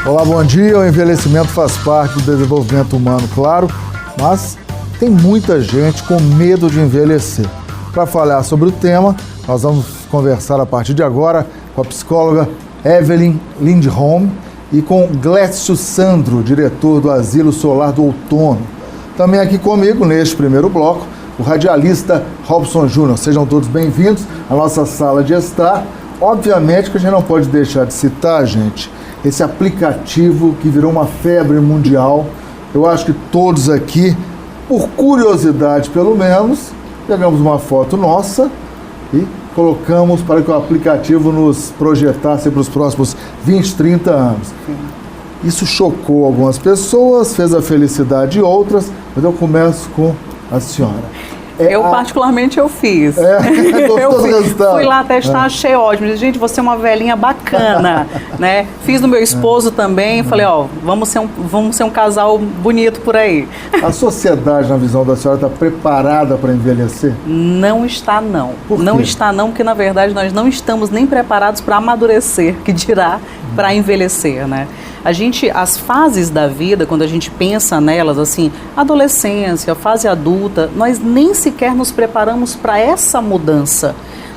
Olá, bom dia. O envelhecimento faz parte do desenvolvimento humano, claro, mas tem muita gente com medo de envelhecer. Para falar sobre o tema, nós vamos conversar a partir de agora com a psicóloga Evelyn Lindholm e com Glécio Sandro, diretor do Asilo Solar do Outono. Também aqui comigo, neste primeiro bloco, o radialista Robson Júnior. Sejam todos bem-vindos à nossa sala de estar. Obviamente que a gente não pode deixar de citar, gente, esse aplicativo que virou uma febre mundial. Eu acho que todos aqui, por curiosidade pelo menos, pegamos uma foto nossa e colocamos para que o aplicativo nos projetasse para os próximos 20, 30 anos. Isso chocou algumas pessoas, fez a felicidade de outras, mas eu começo com a senhora. Particularmente, eu fiz. Fui lá testar, achei ótimo. Gente, você é uma velhinha bacana, né? Fiz no meu esposo também, falei, vamos ser um casal bonito por aí. A sociedade, na visão da senhora, está preparada para envelhecer? Não está, não. Por quê? Não está, não, porque, na verdade, nós não estamos nem preparados para amadurecer, que dirá para envelhecer, né? As fases da vida, quando a gente pensa nelas, assim, adolescência, fase adulta, nós nem sequer nos preparamos para essa mudança.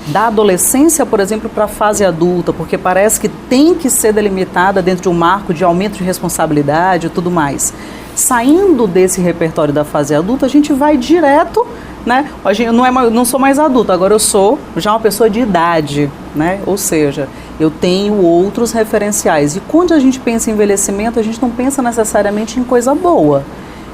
Da adolescência, por exemplo, para a fase adulta, porque parece que tem que ser delimitada dentro de um marco de aumento de responsabilidade e tudo mais. Saindo desse repertório da fase adulta, a gente vai direto, né? Eu não sou mais adulta, agora eu sou já uma pessoa de idade, né? Ou seja, eu tenho outros referenciais. E quando a gente pensa em envelhecimento, a gente não pensa necessariamente em coisa boa.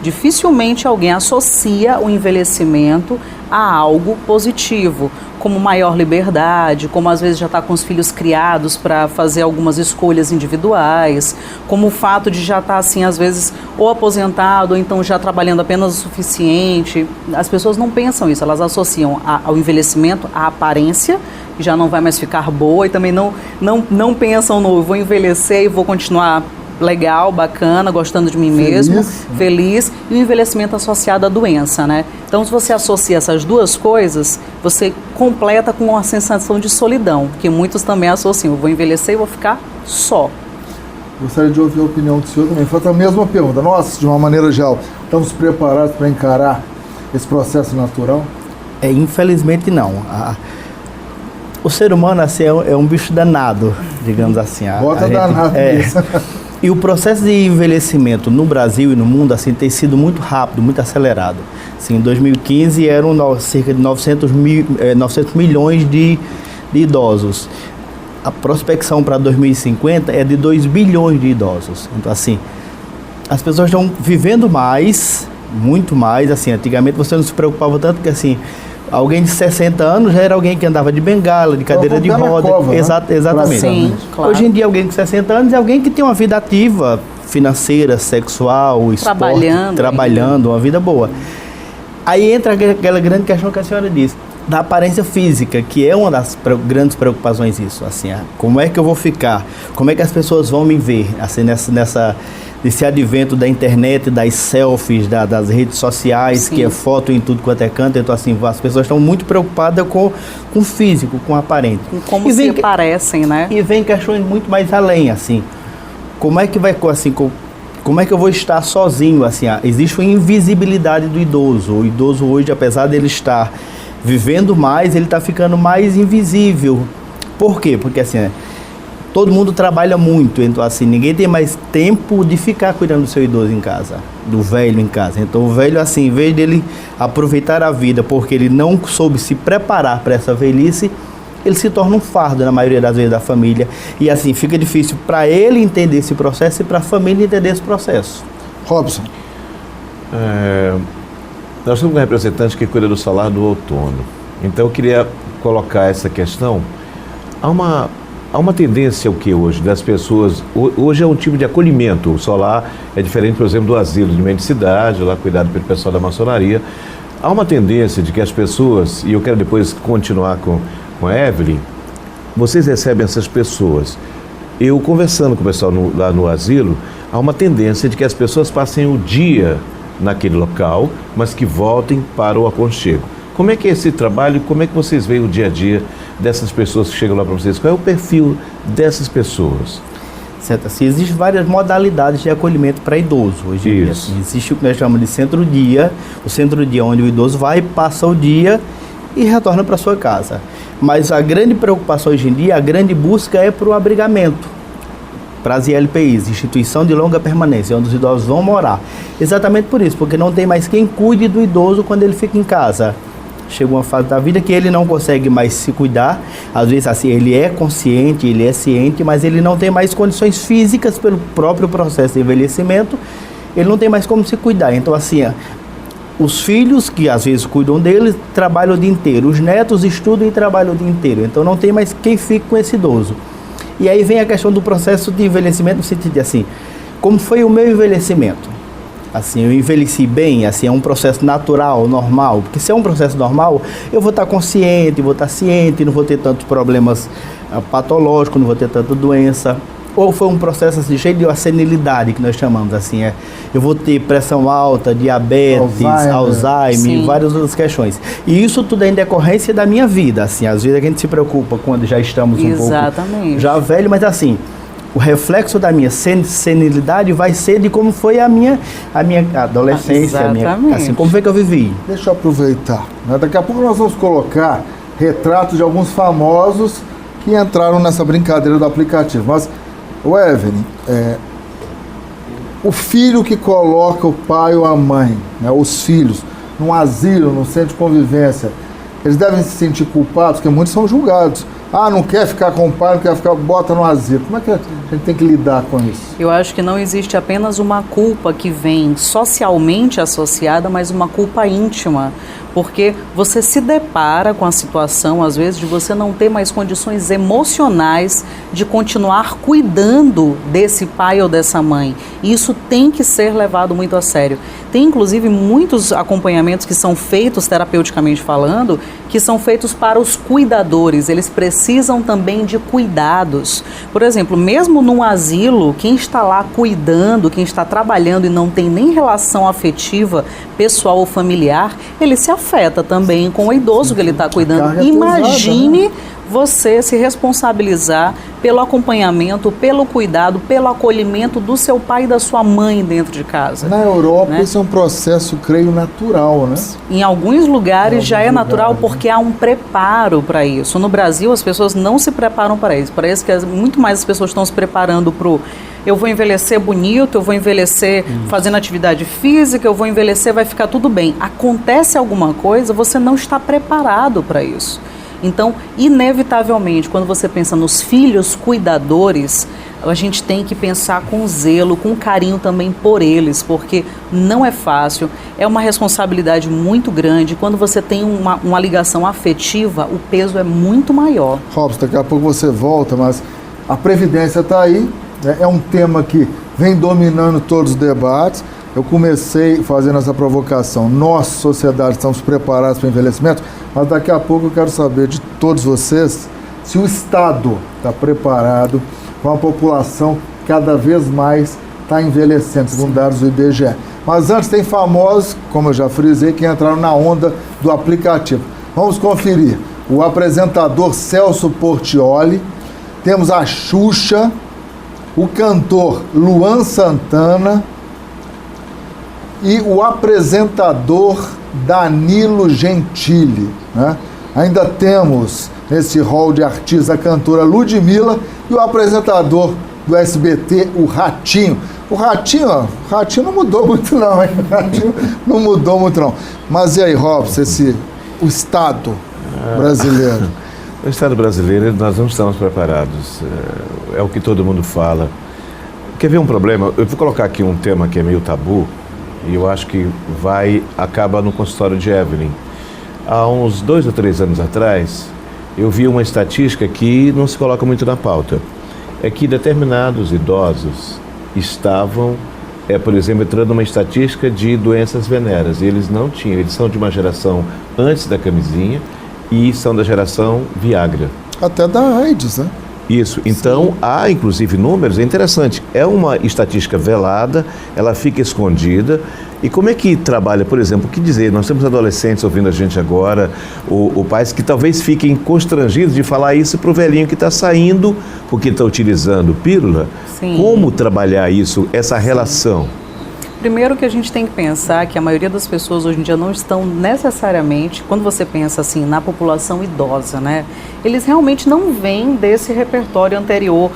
Dificilmente alguém associa o envelhecimento a algo positivo, como maior liberdade, como às vezes já está com os filhos criados para fazer algumas escolhas individuais, como o fato de já estar assim, às vezes, ou aposentado, ou então já trabalhando apenas o suficiente. As pessoas não pensam isso, elas associam ao envelhecimento à aparência, que já não vai mais ficar boa, e também não pensam no vou envelhecer e vou continuar legal, bacana, gostando de mim mesmo, feliz, e o envelhecimento associado à doença, né? Então, se você associa essas duas coisas, você completa com uma sensação de solidão, que muitos também associam. Eu vou envelhecer e vou ficar só. Gostaria de ouvir a opinião do senhor também. Foi a mesma pergunta. Nós, de uma maneira geral, estamos preparados para encarar esse processo natural? Infelizmente, não. O ser humano assim, é um bicho danado, digamos assim. Bota danado nisso. E o processo de envelhecimento no Brasil e no mundo assim, tem sido muito rápido, muito acelerado. Assim, em 2015 eram cerca de 900 milhões de idosos. A prospecção para 2050 é de 2 bilhões de idosos. Então, assim, as pessoas estão vivendo mais, muito mais. Assim, antigamente você não se preocupava tanto que assim, alguém de 60 anos já era alguém que andava de bengala, de cadeira de roda. Cova, exatamente. Sim, claro. Hoje em dia, alguém com 60 anos é alguém que tem uma vida ativa, financeira, sexual, esporte, trabalhando, uma vida boa. Aí entra aquela grande questão que a senhora disse, da aparência física, que é uma das grandes preocupações isso. Assim, como é que eu vou ficar? Como é que as pessoas vão me ver? Assim, nesse advento da internet, das selfies, das redes sociais, Sim. que é foto em tudo quanto é canto. Então, assim, as pessoas estão muito preocupadas com o físico, com o aparente. Com como se parecem, né? E vem questões muito mais além, assim. Como é que vai, assim, como é que eu vou estar sozinho, assim? Existe uma invisibilidade do idoso. O idoso hoje, apesar dele estar vivendo mais, ele está ficando mais invisível. Por quê? Porque, assim, todo mundo trabalha muito, então assim, ninguém tem mais tempo de ficar cuidando do seu idoso em casa, do velho em casa. Então o velho, assim, em vez dele aproveitar a vida porque ele não soube se preparar para essa velhice, ele se torna um fardo na maioria das vezes da família. E assim, fica difícil para ele entender esse processo e para a família entender esse processo. Robson. Nós temos um representante que cuida do Solar do Outono. Então eu queria colocar essa questão. Há uma tendência o que hoje das pessoas, hoje é um tipo de acolhimento. O Solar é diferente, por exemplo, do asilo de mendicidade, lá cuidado pelo pessoal da maçonaria. Há uma tendência de que as pessoas, e eu quero depois continuar com a Evelyn, vocês recebem essas pessoas. Eu conversando com o pessoal lá no asilo, há uma tendência de que as pessoas passem o dia naquele local, mas que voltem para o aconchego. Como é que é esse trabalho? Como é que vocês veem o dia a dia dessas pessoas que chegam lá para vocês? Qual é o perfil dessas pessoas? Certo, assim, existem várias modalidades de acolhimento para idoso hoje em dia. Assim, existe o que nós chamamos de centro-dia, o centro-dia onde o idoso vai, passa o dia e retorna para sua casa. Mas a grande preocupação hoje em dia, a grande busca é para o abrigamento, para as ILPIs, Instituição de Longa Permanência, onde os idosos vão morar. Exatamente por isso, porque não tem mais quem cuide do idoso quando ele fica em casa. Chega uma fase da vida que ele não consegue mais se cuidar. Às vezes assim, ele é consciente, ele é ciente, mas ele não tem mais condições físicas pelo próprio processo de envelhecimento. Ele não tem mais como se cuidar. Então assim, os filhos que às vezes cuidam dele trabalham o dia inteiro. Os netos estudam e trabalham o dia inteiro. Então não tem mais quem fique com esse idoso. E aí vem a questão do processo de envelhecimento no sentido de assim, como foi o meu envelhecimento? Assim, eu envelheci bem, assim, é um processo natural, normal, porque se é um processo normal, eu vou estar consciente, vou estar ciente, não vou ter tantos problemas patológicos, não vou ter tanta doença. Ou foi um processo assim, cheio de senilidade, que nós chamamos assim, eu vou ter pressão alta, diabetes, Alzheimer, várias outras questões. E isso tudo é em decorrência da minha vida, assim, às vezes a gente se preocupa quando já estamos um pouco já velho, mas assim, o reflexo da minha senilidade vai ser de como foi a minha adolescência, assim, como foi que eu vivi. Deixa eu aproveitar, né? Daqui a pouco nós vamos colocar retratos de alguns famosos que entraram nessa brincadeira do aplicativo. Mas, Evelyn, o filho que coloca o pai ou a mãe, né, os filhos, num asilo, num centro de convivência, eles devem se sentir culpados, porque muitos são julgados. Ah, não quer ficar com o pai, não quer ficar, bota no asilo. Como é que a gente tem que lidar com isso? Eu acho que não existe apenas uma culpa que vem socialmente associada, mas uma culpa íntima. Porque você se depara com a situação, às vezes, de você não ter mais condições emocionais de continuar cuidando desse pai ou dessa mãe. E isso tem que ser levado muito a sério. Tem, inclusive, muitos acompanhamentos que são feitos, terapeuticamente falando, que são feitos para os cuidadores. Eles precisam também de cuidados. Por exemplo, mesmo num asilo, quem está lá cuidando, quem está trabalhando e não tem nem relação afetiva, pessoal ou familiar, ele se afeta também com o idoso que ele está cuidando. Imagine você se responsabilizar pelo acompanhamento, pelo cuidado, pelo acolhimento do seu pai e da sua mãe dentro de casa. Na Europa, isso é um processo, creio, natural, né? Em alguns lugares já é natural, porque há um preparo para isso. No Brasil, as pessoas não se preparam para isso. Parece que muito mais as pessoas estão se preparando para o eu vou envelhecer bonito, eu vou envelhecer fazendo atividade física, eu vou envelhecer, vai ficar tudo bem. Acontece alguma coisa, você não está preparado para isso. Então, inevitavelmente, quando você pensa nos filhos cuidadores, a gente tem que pensar com zelo, com carinho também por eles, porque não é fácil, é uma responsabilidade muito grande. Quando você tem uma ligação afetiva, o peso é muito maior. Robson, daqui a pouco você volta, mas a Previdência está aí, né? É um tema que vem dominando todos os debates. Eu comecei fazendo essa provocação. Nós, sociedade, estamos preparados para o envelhecimento, mas daqui a pouco eu quero saber de todos vocês se o Estado está preparado com a população que cada vez mais está envelhecendo, segundo dados do IBGE. Mas antes tem famosos, como eu já frisei, que entraram na onda do aplicativo. Vamos conferir. O apresentador Celso Portiolli, temos a Xuxa, o cantor Luan Santana e o apresentador Danilo Gentili, né? Ainda temos nesse hall de artistas a cantora Ludmilla e o apresentador do SBT, o Ratinho. O Ratinho não mudou muito não, hein? O Ratinho não mudou muito não. Mas e aí, Robson, o Estado brasileiro? O Estado brasileiro, nós não estamos preparados. É o que todo mundo fala. Quer ver um problema? Eu vou colocar aqui um tema que é meio tabu, e eu acho que acaba no consultório de Evelyn. Há uns 2 ou 3 anos atrás, eu vi uma estatística que não se coloca muito na pauta. É que determinados idosos estavam, por exemplo, entrando numa estatística de doenças venéreas. Eles não tinham, eles são de uma geração antes da camisinha e são da geração Viagra. Até da AIDS, né? Isso. Então, há inclusive números, é interessante. É uma estatística velada, ela fica escondida. E como é que trabalha, por exemplo, o que dizer? Nós temos adolescentes ouvindo a gente agora, ou pais que talvez fiquem constrangidos de falar isso para o velhinho que está saindo, porque está utilizando pílula. Sim. Como trabalhar isso, essa relação? Primeiro que a gente tem que pensar que a maioria das pessoas hoje em dia não estão necessariamente, quando você pensa assim, na população idosa, né? Eles realmente não vêm desse repertório anterior,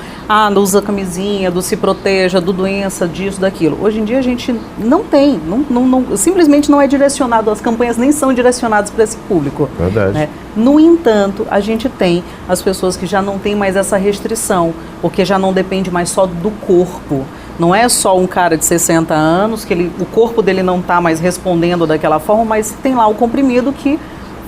do usa camisinha, do se proteja, do doença, disso, daquilo. Hoje em dia a gente não tem, simplesmente não é direcionado, as campanhas nem são direcionadas para esse público. Verdade. Né? No entanto, a gente tem as pessoas que já não têm mais essa restrição, porque já não depende mais só do corpo. Não é só um cara de 60 anos, que o corpo dele não está mais respondendo daquela forma, mas tem lá o comprimido que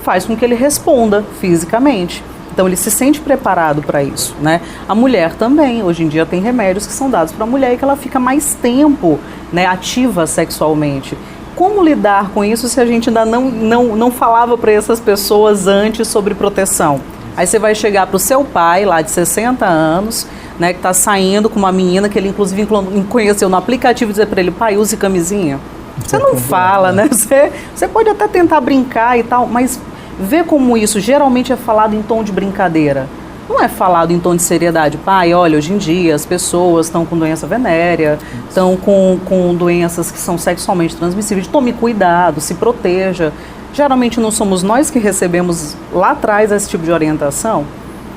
faz com que ele responda fisicamente. Então ele se sente preparado para isso, né? A mulher também, hoje em dia tem remédios que são dados para a mulher e que ela fica mais tempo, né, ativa sexualmente. Como lidar com isso se a gente ainda não falava para essas pessoas antes sobre proteção? Aí você vai chegar para o seu pai, lá de 60 anos, né, que está saindo com uma menina que ele inclusive conheceu no aplicativo, e dizer para ele, pai, use camisinha. Você não fala, né? Você pode até tentar brincar e tal, mas vê como isso geralmente é falado em tom de brincadeira. Não é falado em tom de seriedade. Pai, olha, hoje em dia as pessoas estão com doença venérea, estão com doenças que são sexualmente transmissíveis. Tome cuidado, se proteja. Geralmente não somos nós que recebemos lá atrás esse tipo de orientação.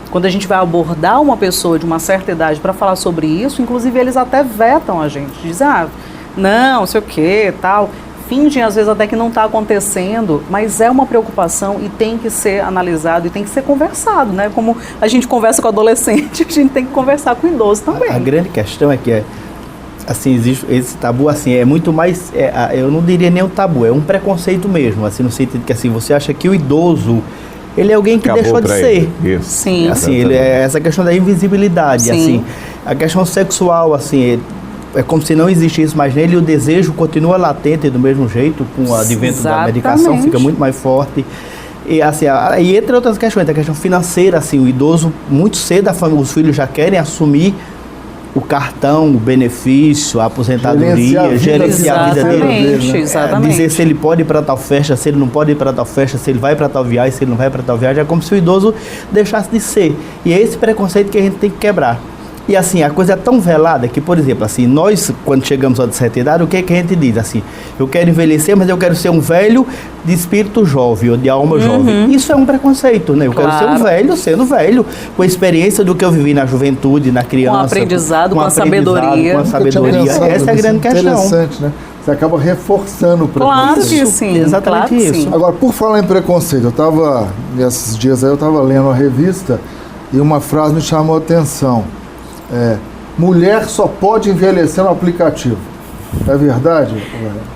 Quando a gente vai abordar uma pessoa de uma certa idade para falar sobre isso, inclusive eles até vetam a gente. Dizem, não sei o que, tal. Fingem às vezes até que não está acontecendo, mas é uma preocupação e tem que ser analisado e tem que ser conversado, né? Como a gente conversa com o adolescente, a gente tem que conversar com o idoso também. A grande questão é que assim, existe esse tabu, assim, é muito mais, eu não diria nem um tabu, é um preconceito mesmo, assim, no sentido que, assim, você acha que o idoso, ele é alguém que Acabou deixou de ele. ser. Isso. Sim. Assim, ele essa questão da invisibilidade, Sim. assim, a questão sexual, assim, é como se não existisse mais nele, e o desejo continua latente do mesmo jeito, com o advento da medicação, fica muito mais forte. E, assim, e entre outras questões, a questão financeira, assim, o idoso, muito cedo, os filhos já querem assumir o cartão, o benefício, a aposentadoria, gerenciar a vida dele. Né? Exatamente. Dizer se ele pode ir para tal festa, se ele não pode ir para tal festa, se ele vai para tal viagem, se ele não vai para tal viagem. É como se o idoso deixasse de ser. E é esse preconceito que a gente tem que quebrar. E assim, a coisa é tão velada que, por exemplo, assim, nós, quando chegamos a certa idade, o que é que a gente diz? Assim, eu quero envelhecer, mas eu quero ser um velho de espírito jovem, ou de alma jovem. Isso é um preconceito, né? Eu quero ser um velho, sendo velho, com a experiência do que eu vivi na juventude, na criança. Com aprendizado, com a sabedoria. Com a sabedoria. Essa é a grande questão. Interessante, né? Você acaba reforçando o preconceito. Claro que sim. Exatamente claro que isso. sim. Agora, por falar em preconceito, nesses dias aí eu estava lendo uma revista e uma frase me chamou a atenção. Mulher só pode envelhecer no aplicativo. É verdade?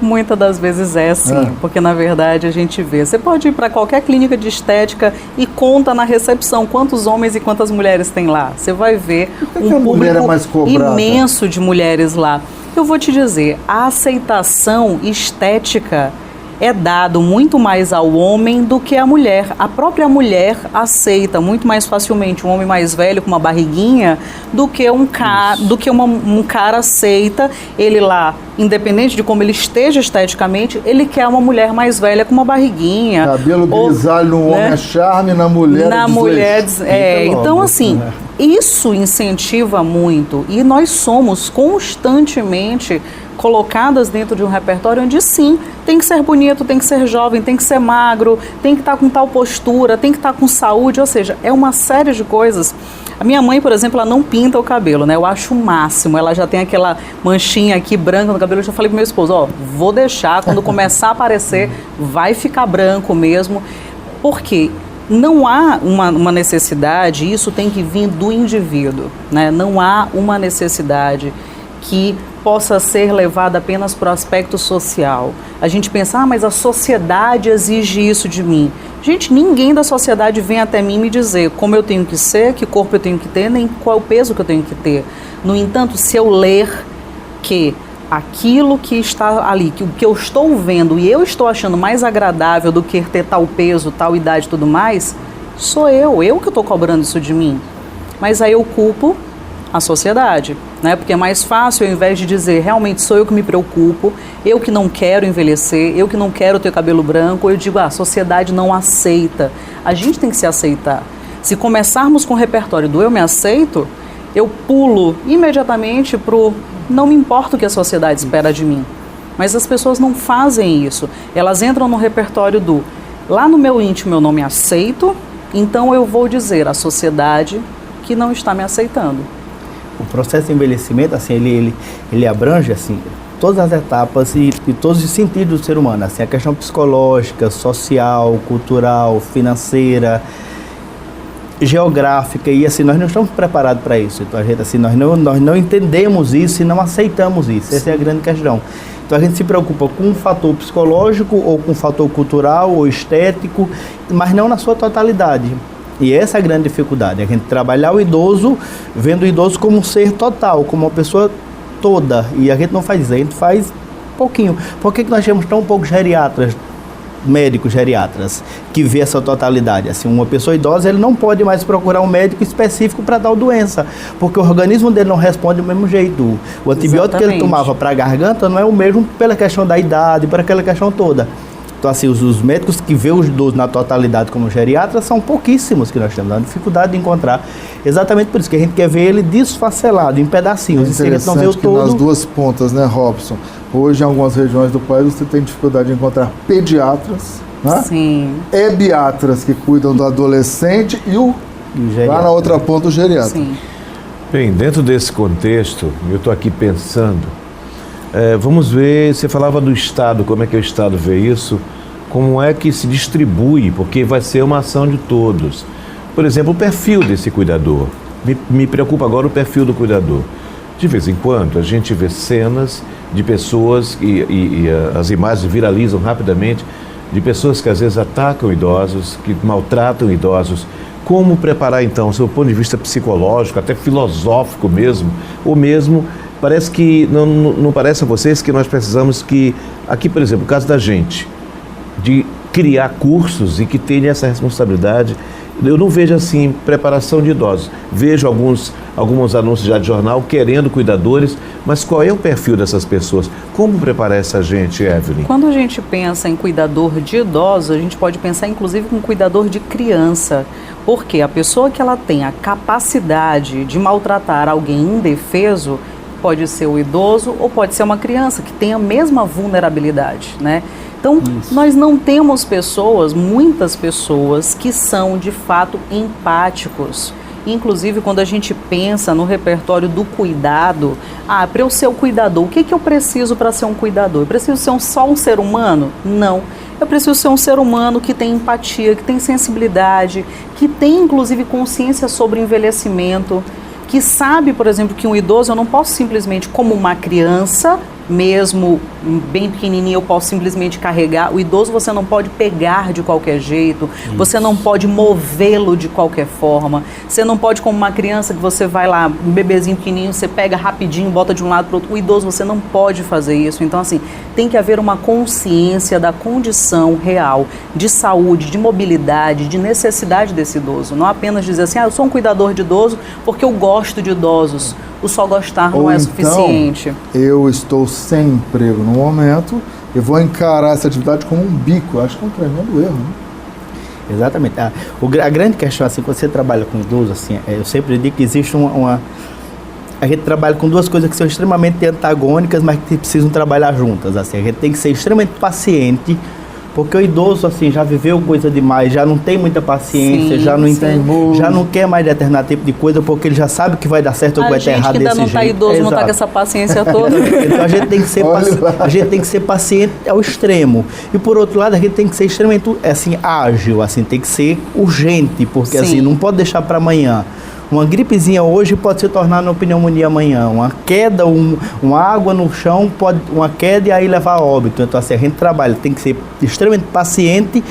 Muitas das vezes é sim, porque na verdade a gente vê. Você pode ir para qualquer clínica de estética e conta na recepção quantos homens e quantas mulheres tem lá. Você vai ver um público imenso de mulheres lá. Eu vou te dizer, a aceitação estética é dado muito mais ao homem do que à mulher. A própria mulher aceita muito mais facilmente um homem mais velho com uma barriguinha do que um cara aceita ele lá, independente de como ele esteja esteticamente, ele quer uma mulher mais velha com uma barriguinha. Cabelo grisalho no homem é charme, na mulher então assim, isso incentiva muito e nós somos constantemente colocadas dentro de um repertório onde sim, tem que ser bonito, tem que ser jovem, tem que ser magro, tem que estar com tal postura, tem que estar com saúde, ou seja, é uma série de coisas. A minha mãe, por exemplo, ela não pinta o cabelo, né? Eu acho o máximo, ela já tem aquela manchinha aqui branca no cabelo, eu já falei pro meu esposo, vou deixar, quando começar a aparecer, vai ficar branco mesmo, porque não há uma necessidade, isso tem que vir do indivíduo, né? Não há uma necessidade que possa ser levada apenas para o aspecto social. A gente pensa, mas a sociedade exige isso de mim. Gente, ninguém da sociedade vem até mim me dizer como eu tenho que ser, que corpo eu tenho que ter, nem qual é o peso que eu tenho que ter. No entanto, se eu ler que aquilo que está ali, que o que eu estou vendo e eu estou achando mais agradável do que ter tal peso, tal idade e tudo mais, sou eu que estou cobrando isso de mim. Mas aí eu culpo a sociedade, né? Porque é mais fácil, ao invés de dizer, realmente sou eu que me preocupo, eu que não quero envelhecer, eu que não quero ter cabelo branco, eu digo, a sociedade não aceita. A gente tem que se aceitar. Se começarmos com o repertório do eu me aceito, eu pulo imediatamente pro não me importa o que a sociedade espera de mim. Mas as pessoas não fazem isso. Elas entram no repertório do lá no meu íntimo eu não me aceito, então eu vou dizer à sociedade que não está me aceitando. O processo de envelhecimento, assim, ele abrange, assim, todas as etapas e todos os sentidos do ser humano, assim, a questão psicológica, social, cultural, financeira, geográfica, e assim, nós não estamos preparados para isso. Então, a gente, assim, nós não entendemos isso e não aceitamos isso. Essa é a grande questão. Então, a gente se preocupa com um fator psicológico ou com um fator cultural ou estético, mas não na sua totalidade. E essa é a grande dificuldade, a gente trabalhar o idoso, vendo o idoso como um ser total, como uma pessoa toda. E a gente não faz isso, a gente faz pouquinho. Por que nós temos tão poucos geriatras, médicos geriatras, que vê essa totalidade? Assim, uma pessoa idosa, ele não pode mais procurar um médico específico para tal doença, porque o organismo dele não responde do mesmo jeito. O antibiótico que ele tomava para a garganta não é o mesmo pela questão da idade, por aquela questão toda. Então, assim, os médicos que vê os idosos na totalidade como geriatras são pouquíssimos que nós temos, a dificuldade de encontrar. Exatamente por isso que a gente quer ver ele desfacelado, em pedacinhos. É interessante que nas duas pontas, né, Robson? Hoje, em algumas regiões do país, você tem dificuldade de encontrar pediatras, né? Sim. Ebiatras que cuidam do adolescente e lá na outra ponta o geriatra. Sim. Bem, dentro desse contexto, eu estou aqui pensando, vamos ver, você falava do Estado, como é que o Estado vê isso, como é que se distribui, porque vai ser uma ação de todos. Por exemplo, o perfil desse cuidador. Me preocupa agora o perfil do cuidador. De vez em quando a gente vê cenas de pessoas, e as imagens viralizam rapidamente, de pessoas que às vezes atacam idosos, que maltratam idosos. Como preparar então, do seu ponto de vista psicológico, até filosófico mesmo, ou mesmo, parece que, não parece a vocês que nós precisamos que, aqui por exemplo, o caso da gente, de criar cursos e que tenha essa responsabilidade. Eu não vejo assim preparação de idosos, vejo alguns anúncios já de jornal querendo cuidadores, mas qual é o perfil dessas pessoas? Como preparar essa gente, Evelyn? Quando a gente pensa em cuidador de idosos, a gente pode pensar inclusive com cuidador de criança, porque a pessoa que ela tem a capacidade de maltratar alguém indefeso pode ser o idoso ou pode ser uma criança que tem a mesma vulnerabilidade, né? Então, nós não temos muitas pessoas que são de fato empáticos. Inclusive, quando a gente pensa no repertório do cuidado, para eu ser o cuidador, o que eu preciso para ser um cuidador? Eu preciso ser só um ser humano? Não. Eu preciso ser um ser humano que tem empatia, que tem sensibilidade, que tem inclusive consciência sobre envelhecimento, que sabe, por exemplo, que um idoso eu não posso simplesmente, como uma criança, mesmo bem pequenininho, eu posso simplesmente carregar. O idoso você não pode pegar de qualquer jeito, você não pode movê-lo de qualquer forma, você não pode, como uma criança que você vai lá, um bebezinho pequenininho, você pega rapidinho, bota de um lado para o outro. O idoso você não pode fazer isso. Então, assim, tem que haver uma consciência da condição real de saúde, de mobilidade, de necessidade desse idoso. Não apenas dizer assim, eu sou um cuidador de idoso porque eu gosto de idosos. O só gostar não é suficiente. Eu estou sem emprego no momento e vou encarar essa atividade como um bico. Acho que é um tremendo erro, né? Exatamente. A grande questão, assim, quando você trabalha com idoso, assim, eu sempre digo que existe a gente trabalha com duas coisas que são extremamente antagônicas, mas que precisam trabalhar juntas. Assim, a gente tem que ser extremamente paciente, porque o idoso, assim, já viveu coisa demais, já não tem muita paciência, já não quer mais determinado tipo de coisa, porque ele já sabe que vai dar certo ou que vai dar errado desse jeito. A gente que ainda não está idoso, não está com essa paciência toda. Então a gente tem que ser paciente ao extremo. E por outro lado, a gente tem que ser extremamente, assim, ágil, assim, tem que ser urgente, porque assim, não pode deixar para amanhã. Uma gripezinha hoje pode se tornar uma pneumonia amanhã. Uma queda, uma água no chão, uma queda e aí levar a óbito. Então, assim, a gente trabalha, tem que ser extremamente paciente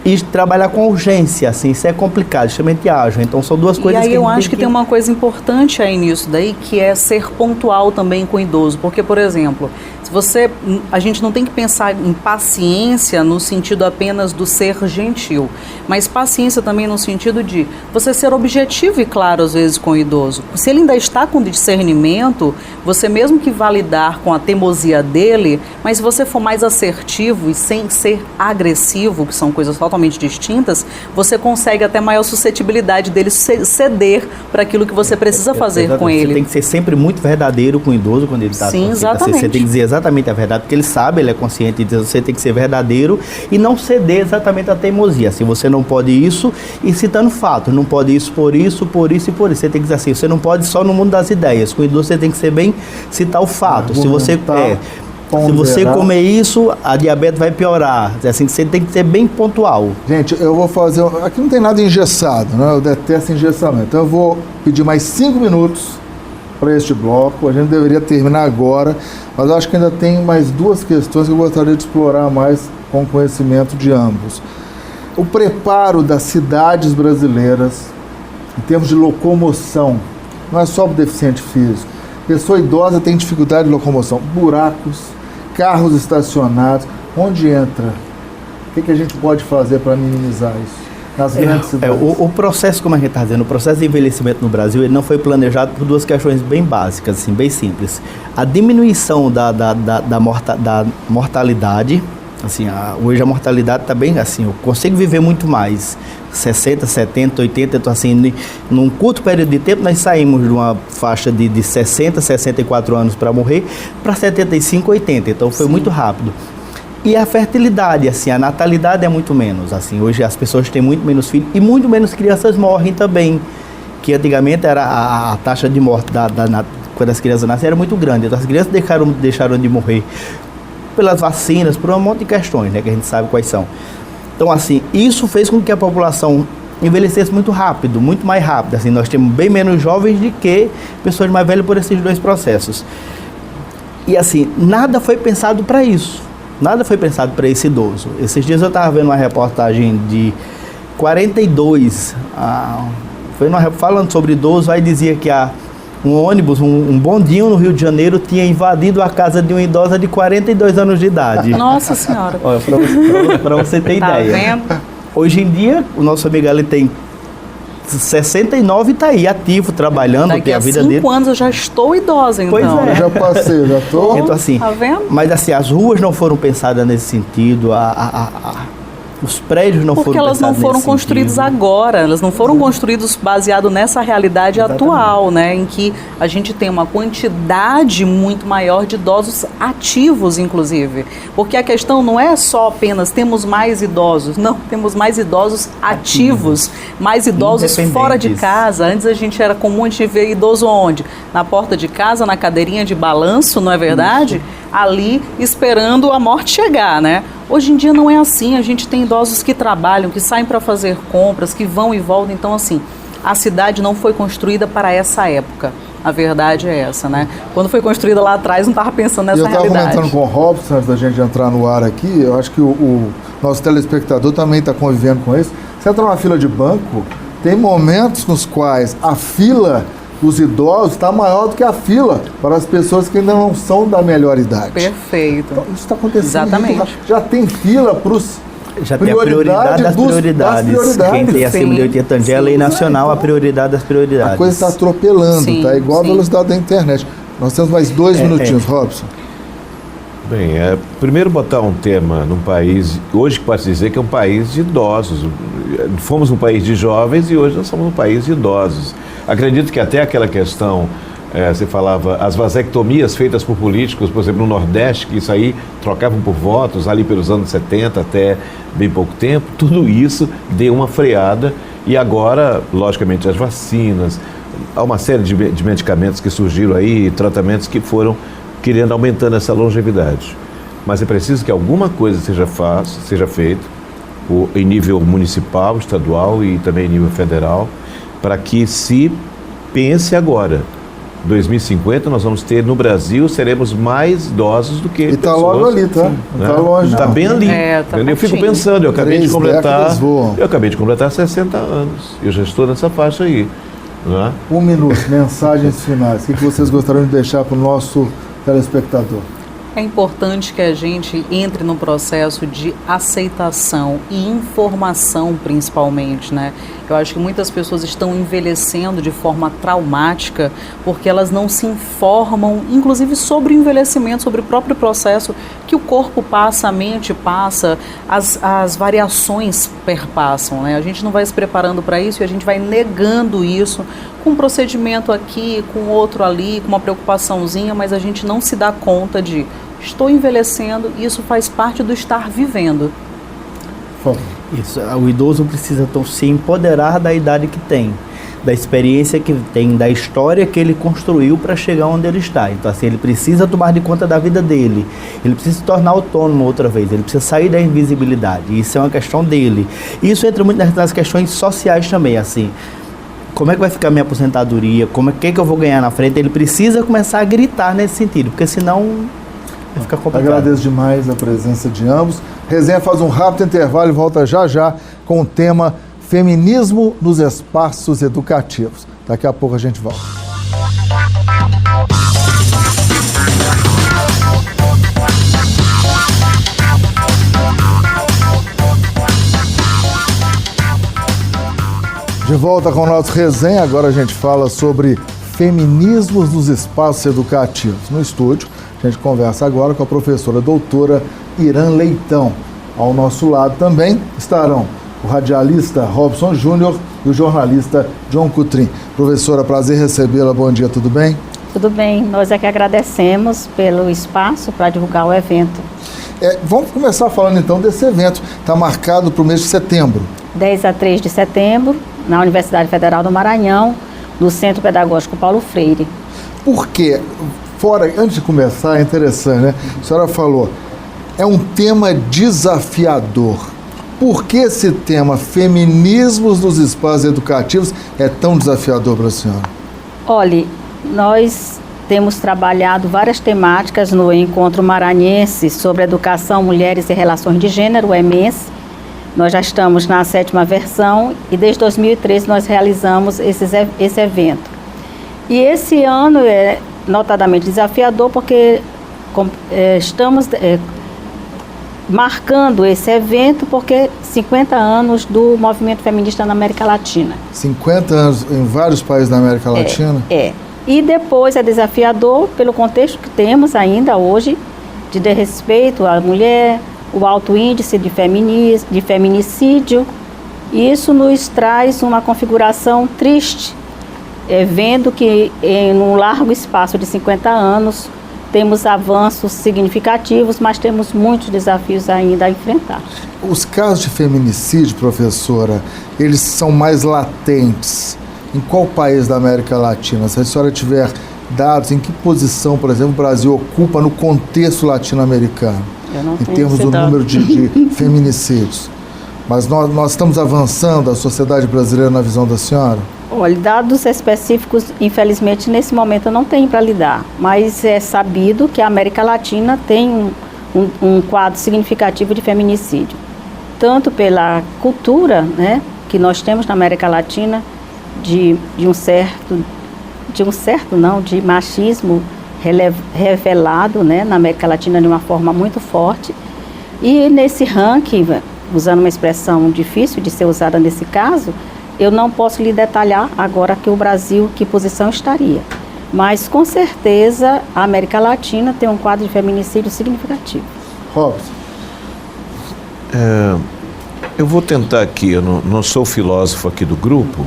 e trabalhar com urgência, assim, isso é complicado, extremamente ágil. Então são duas coisas que... E aí eu acho que tem tem uma coisa importante aí nisso daí, que é ser pontual também com o idoso. Porque, por exemplo, a gente não tem que pensar em paciência no sentido apenas do ser gentil, mas paciência também no sentido de você ser objetivo e claro às vezes com o idoso. Se ele ainda está com discernimento, você mesmo que vá lidar com a teimosia dele, mas se você for mais assertivo e sem ser agressivo, que são coisas totalmente distintas, você consegue até maior suscetibilidade dele ceder para aquilo que você precisa fazer com ele. Você tem que ser sempre muito verdadeiro com o idoso quando ele está... Sim, exatamente. Você tem que dizer exatamente a verdade, porque ele sabe, ele é consciente disso. Você tem que ser verdadeiro e não ceder exatamente à teimosia. Assim, você não pode isso, e citando fatos, não pode isso por isso, por isso e por isso. Você tem que dizer assim, você não pode só no mundo das ideias. Com o idoso você tem que ser bem, citar o fato. Se você comer isso, a diabetes vai piorar. Assim, você tem que ser bem pontual. Gente, eu vou fazer... Aqui não tem nada engessado, né? Eu detesto engessamento. Então eu vou pedir mais 5 minutos para este bloco. A gente deveria terminar agora, mas eu acho que ainda tem mais 2 questões que eu gostaria de explorar mais com o conhecimento de ambos. O preparo das cidades brasileiras em termos de locomoção, não é só para o deficiente físico. Pessoa idosa tem dificuldade de locomoção, buracos, carros estacionados. Onde entra? O que a gente pode fazer para minimizar isso? Nas grandes cidades. O processo, como a gente está dizendo, o processo de envelhecimento no Brasil, ele não foi planejado por 2 questões bem básicas, assim, bem simples. A diminuição da mortalidade, assim, hoje a mortalidade está bem assim, eu consigo viver muito mais, 60, 70, 80, então assim, num curto período de tempo nós saímos de uma faixa de 60, 64 anos para morrer, para 75, 80, então foi muito rápido. E a fertilidade, assim, a natalidade é muito menos, assim, hoje as pessoas têm muito menos filhos e muito menos crianças morrem também, que antigamente era a taxa de morte quando as crianças nascem era muito grande, então as crianças deixaram de morrer pelas vacinas, por um monte de questões, né, que a gente sabe quais são. Então, assim, isso fez com que a população envelhecesse muito rápido, muito mais rápido, assim, nós temos bem menos jovens do que pessoas mais velhas por esses 2 processos. E, assim, nada foi pensado para isso. Nada foi pensado para esse idoso. Esses dias eu estava vendo uma reportagem de 42, falando sobre idoso, aí dizia que um ônibus, um bondinho no Rio de Janeiro tinha invadido a casa de uma idosa de 42 anos de idade. Nossa Senhora! Olha, para você ter tá ideia. Vendo? Hoje em dia, o nosso amigo ali tem 69 e está aí, ativo, trabalhando, tem a vida dele. Daqui a 5 anos eu já estou idosa, então. Pois é. Eu já passei, já estou. Então, assim, tá vendo? mas assim, as ruas não foram pensadas nesse sentido, os prédios não foram pensados nesse sentido. Porque elas não foram construídas agora, elas não foram construídas baseado nessa realidade atual, né? Em que a gente tem uma quantidade muito maior de idosos ativos, inclusive. Porque a questão não é só apenas temos mais idosos, não, temos mais idosos ativos, mais idosos fora de casa. Antes a gente era comum a gente ver idoso onde? Na porta de casa, na cadeirinha de balanço, não é verdade? Isso. Ali esperando a morte chegar, né? Hoje em dia não é assim, a gente tem idosos que trabalham, que saem para fazer compras, que vão e voltam, então assim, a cidade não foi construída para essa época. A verdade é essa, né? Quando foi construída lá atrás, não estava pensando nessa realidade. Eu estava comentando com o Robson, antes da gente entrar no ar aqui, eu acho que o nosso telespectador também está convivendo com isso. Você entra numa fila de banco, tem momentos nos quais a fila dos idosos está maior do que a fila para as pessoas que ainda não são da melhor idade. Perfeito. Então, isso está acontecendo. Exatamente. Já tem fila para os... Já tem a prioridade das prioridades. Quem tem acima de 80 anos é a lei nacional, a prioridade das prioridades. A coisa está atropelando, sim, tá igual a velocidade da internet. Nós temos mais 2 minutinhos, Robson. Bem, primeiro botar um tema num país, hoje pode dizer que é um país de idosos. Fomos um país de jovens e hoje nós somos um país de idosos. Acredito que até aquela questão, você falava, as vasectomias feitas por políticos, por exemplo, no Nordeste, que isso aí trocavam por votos ali pelos anos 70 até bem pouco tempo, tudo isso deu uma freada e agora, logicamente, as vacinas, há uma série de medicamentos que surgiram aí, tratamentos que foram querendo aumentando essa longevidade. Mas é preciso que alguma coisa seja feita em nível municipal, estadual e também em nível federal, para que se pense agora 2050 nós vamos ter no Brasil, seremos mais idosos do que E tá pessoas, logo ali, tá? Não tá longe. Tá não. bem ali. Tá Eu fico pertinho. pensando, eu acabei de 3 completar. décadas voam. Eu acabei de completar 60 anos. Eu já estou nessa faixa aí. Não é? 1 minuto, mensagens finais. O que vocês gostariam de deixar para o nosso telespectador? É importante que a gente entre no processo de aceitação e informação, principalmente, né? Eu acho que muitas pessoas estão envelhecendo de forma traumática porque elas não se informam, inclusive sobre o envelhecimento, sobre o próprio processo que o corpo passa, a mente passa, as variações perpassam, né? A gente não vai se preparando para isso e a gente vai negando isso com um procedimento aqui, com outro ali, com uma preocupaçãozinha, mas a gente não se dá conta de estou envelhecendo e isso faz parte do estar vivendo. Por favor. Isso, o idoso precisa então se empoderar da idade que tem, da experiência que tem, da história que ele construiu para chegar onde ele está. Então assim, ele precisa tomar de conta da vida dele, ele precisa se tornar autônomo outra vez, ele precisa sair da invisibilidade. Isso é uma questão dele. Isso entra muito nas questões sociais também, assim. Como é que vai ficar minha aposentadoria? Como é que eu vou ganhar na frente? Ele precisa começar a gritar nesse sentido, porque senão vai ficar complicado. Agradeço demais a presença de ambos. Resenha faz um rápido intervalo e volta já já com o tema Feminismo nos Espaços Educativos. Daqui a pouco a gente volta. De volta com o nosso resenha, agora a gente fala sobre feminismos nos espaços educativos. No estúdio, a gente conversa agora com a professora doutora Irã Leitão. Ao nosso lado também estarão o radialista Robson Júnior e o jornalista John Coutrin. Professora, prazer recebê-la. Bom dia, tudo bem? Tudo bem, nós é que agradecemos pelo espaço para divulgar o evento. Vamos começar falando então desse evento. Está marcado para o mês de setembro. 10 a 3 de setembro, na Universidade Federal do Maranhão, no Centro Pedagógico Paulo Freire. Por quê? Antes de começar, é interessante, né? A senhora falou, é um tema desafiador. Por que esse tema, feminismos nos espaços educativos, é tão desafiador para a senhora? Olhe, nós temos trabalhado várias temáticas no Encontro Maranhense sobre Educação, Mulheres e Relações de Gênero, o EMENS. Nós já estamos na 7ª versão e desde 2013 nós realizamos esse evento. E esse ano é notadamente desafiador porque estamos marcando esse evento porque 50 anos do movimento feminista na América Latina. 50 anos em vários países da América Latina? E depois é desafiador pelo contexto que temos ainda hoje de desrespeito à mulher, o alto índice de feminicídio. Isso nos traz uma configuração triste, vendo que em um largo espaço de 50 anos temos avanços significativos, mas temos muitos desafios ainda a enfrentar. Os casos de feminicídio, professora, eles são mais latentes. Em qual país da América Latina? Se a senhora tiver dados, em que posição, por exemplo, o Brasil ocupa no contexto latino-americano? Em termos do número de feminicídios. Mas nós estamos avançando, a sociedade brasileira, na visão da senhora? Olha, dados específicos, infelizmente, nesse momento eu não tenho para lhe dar, mas é sabido que a América Latina tem um quadro significativo de feminicídio, tanto pela cultura, né, que nós temos na América Latina, de machismo revelado, né, na América Latina de uma forma muito forte. E nesse ranking, usando uma expressão difícil de ser usada nesse caso, eu não posso lhe detalhar agora que o Brasil, que posição estaria. Mas, com certeza, a América Latina tem um quadro de feminicídio significativo. Robson. Eu vou tentar aqui, eu não sou filósofo aqui do grupo.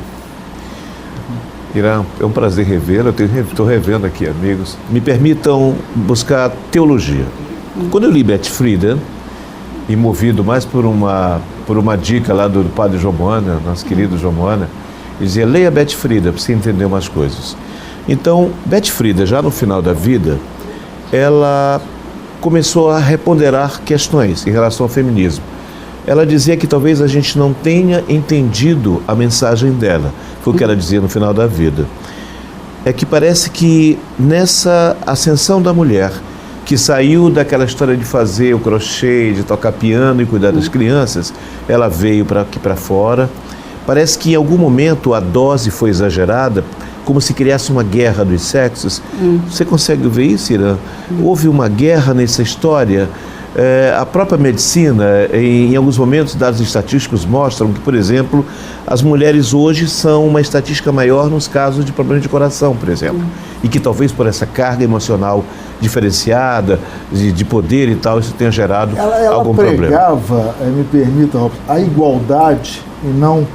Irã, é um prazer revê-lo, estou revendo aqui, amigos. Me permitam buscar teologia. Quando eu li Beth Friedan, e movido mais por uma dica lá do padre João Moana, nosso querido João Moana, ele dizia, leia Beth Friedan para você entender umas coisas. Então, Beth Friedan, já no final da vida, ela começou a reponderar questões em relação ao feminismo. Ela dizia que talvez a gente não tenha entendido a mensagem dela. Foi o que ela dizia no final da vida. é que parece que nessa ascensão da mulher, que saiu daquela história de fazer o crochê, de tocar piano e cuidar das crianças, ela veio para aqui para fora. Parece que em algum momento a dose foi exagerada, como se criasse uma guerra dos sexos. Você consegue ver isso, Irã? Houve uma guerra nessa história. A própria medicina, em alguns momentos, dados estatísticos mostram que, por exemplo, as mulheres hoje são uma estatística maior nos casos de problemas de coração, por exemplo. E que talvez por essa carga emocional diferenciada, de poder e tal, isso tenha gerado algum problema. Ela pregava, me permita, Robson, a igualdade e não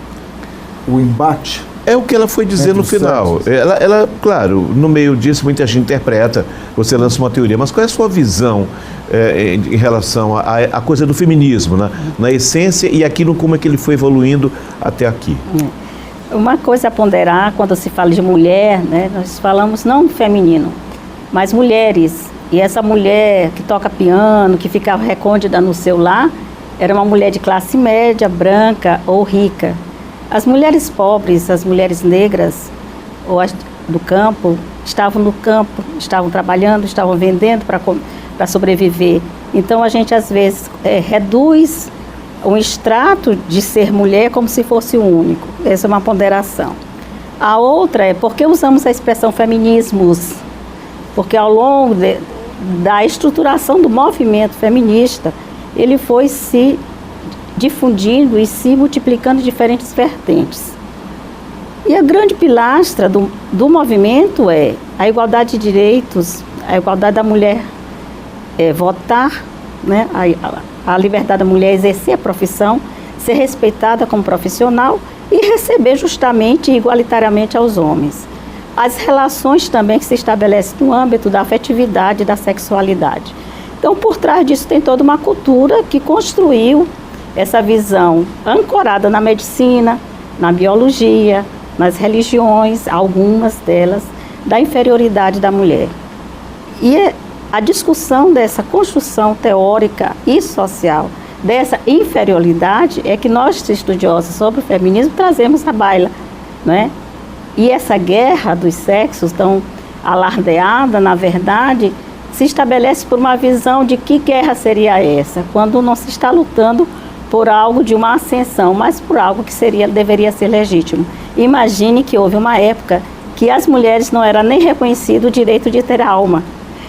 o embate. É o que ela foi dizer no final. Ela, claro, no meio disso muita gente interpreta, você lança uma teoria, mas qual é a sua visão em relação à coisa do feminismo, na essência e aquilo como é que ele foi evoluindo até aqui? Uma coisa a ponderar quando se fala de mulher, né, nós falamos não feminino, mas mulheres. E essa mulher que toca piano, que ficava recôndita no seu lar, era uma mulher de classe média, branca ou rica. As mulheres pobres, as mulheres negras ou as do campo, estavam no campo, estavam trabalhando, estavam vendendo para sobreviver. Então a gente às vezes reduz um extrato de ser mulher como se fosse o único. Essa é uma ponderação. A outra é porque usamos a expressão feminismos, porque ao longo da estruturação do movimento feminista, ele foi se difundindo e se multiplicando em diferentes vertentes. E a grande pilastra do movimento é a igualdade de direitos, a igualdade da mulher votar, né? A liberdade da mulher exercer a profissão, ser respeitada como profissional e receber justamente e igualitariamente aos homens. As relações também que se estabelecem no âmbito da afetividade e da sexualidade. Então, por trás disso tem toda uma cultura que construiu essa visão ancorada na medicina, na biologia, nas religiões, algumas delas, da inferioridade da mulher. E a discussão dessa construção teórica e social, dessa inferioridade, é que nós, estudiosos sobre o feminismo, trazemos à baila, né? E essa guerra dos sexos tão alardeada, na verdade, se estabelece por uma visão de que guerra seria essa, quando não se está lutando por algo de uma ascensão, mas por algo que deveria ser legítimo. Imagine que houve uma época que as mulheres não era nem reconhecido o direito de ter alma.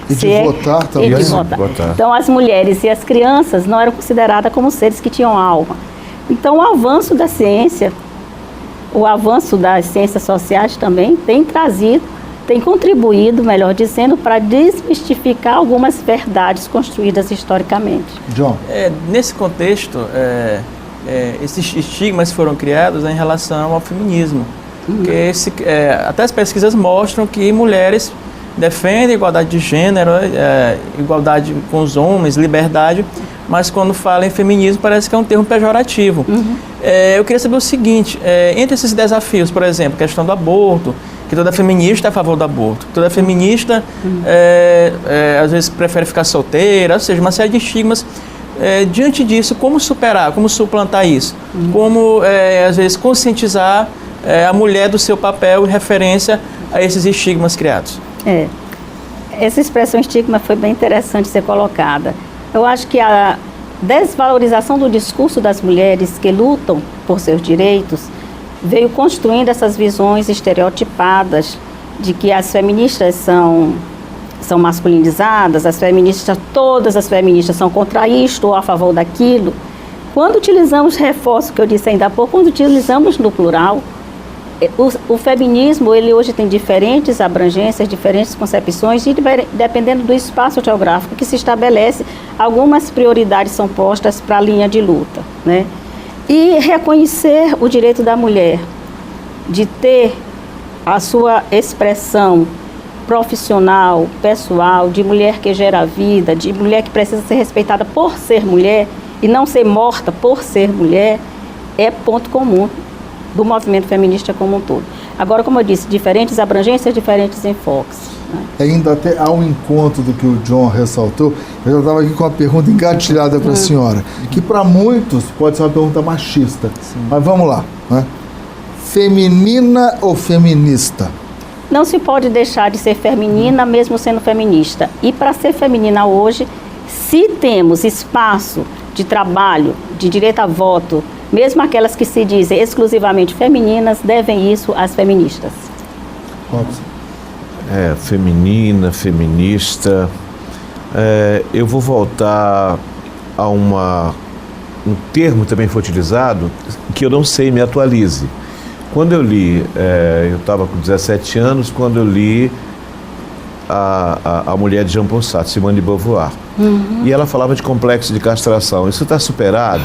E de votar também. E de votar. Então as mulheres e as crianças não eram consideradas como seres que tinham alma. Então o avanço da ciência, o avanço das ciências sociais também tem contribuído, melhor dizendo, para desmistificar algumas verdades construídas historicamente. John. Nesse contexto, esses estigmas foram criados em relação ao feminismo. Porque até as pesquisas mostram que mulheres defendem igualdade de gênero, igualdade com os homens, liberdade, mas quando falam em feminismo parece que é um termo pejorativo. Eu queria saber o seguinte, entre esses desafios, por exemplo, a questão do aborto, que toda feminista é a favor do aborto, toda feminista às vezes prefere ficar solteira, ou seja, uma série de estigmas. Diante disso, como superar, como suplantar isso? Como, às vezes, conscientizar a mulher do seu papel em referência a esses estigmas criados? Essa expressão estigma foi bem interessante ser colocada. Eu acho que a desvalorização do discurso das mulheres que lutam por seus direitos veio construindo essas visões estereotipadas de que as feministas são masculinizadas, todas as feministas são contra isto ou a favor daquilo. Quando utilizamos, reforço o que eu disse ainda há pouco, quando utilizamos no plural, o feminismo, ele hoje tem diferentes abrangências, diferentes concepções, e dependendo do espaço geográfico que se estabelece, algumas prioridades são postas para a linha de luta, né? E reconhecer o direito da mulher de ter a sua expressão profissional, pessoal, de mulher que gera vida, de mulher que precisa ser respeitada por ser mulher e não ser morta por ser mulher, é ponto comum do movimento feminista como um todo. Agora, como eu disse, diferentes abrangências, diferentes enfoques, né? Ainda até há um encontro do que o John ressaltou. Eu já estava aqui com uma pergunta engatilhada para a senhora, que para muitos pode ser uma pergunta machista. Sim. Mas vamos lá, né? Feminina ou feminista? não se pode deixar de ser feminina mesmo sendo feminista. E para ser feminina hoje, se temos espaço de trabalho, de direito a voto, mesmo aquelas que se dizem exclusivamente femininas, devem isso às feministas. Robson. Feminina, feminista. Eu vou voltar a um termo também foi utilizado, que eu não sei, me atualize. Quando eu li, eu estava com 17 anos, quando eu li a Mulher de Jean-Paul Sartre, Simone de Beauvoir. E ela falava de complexo de castração. Isso está superado?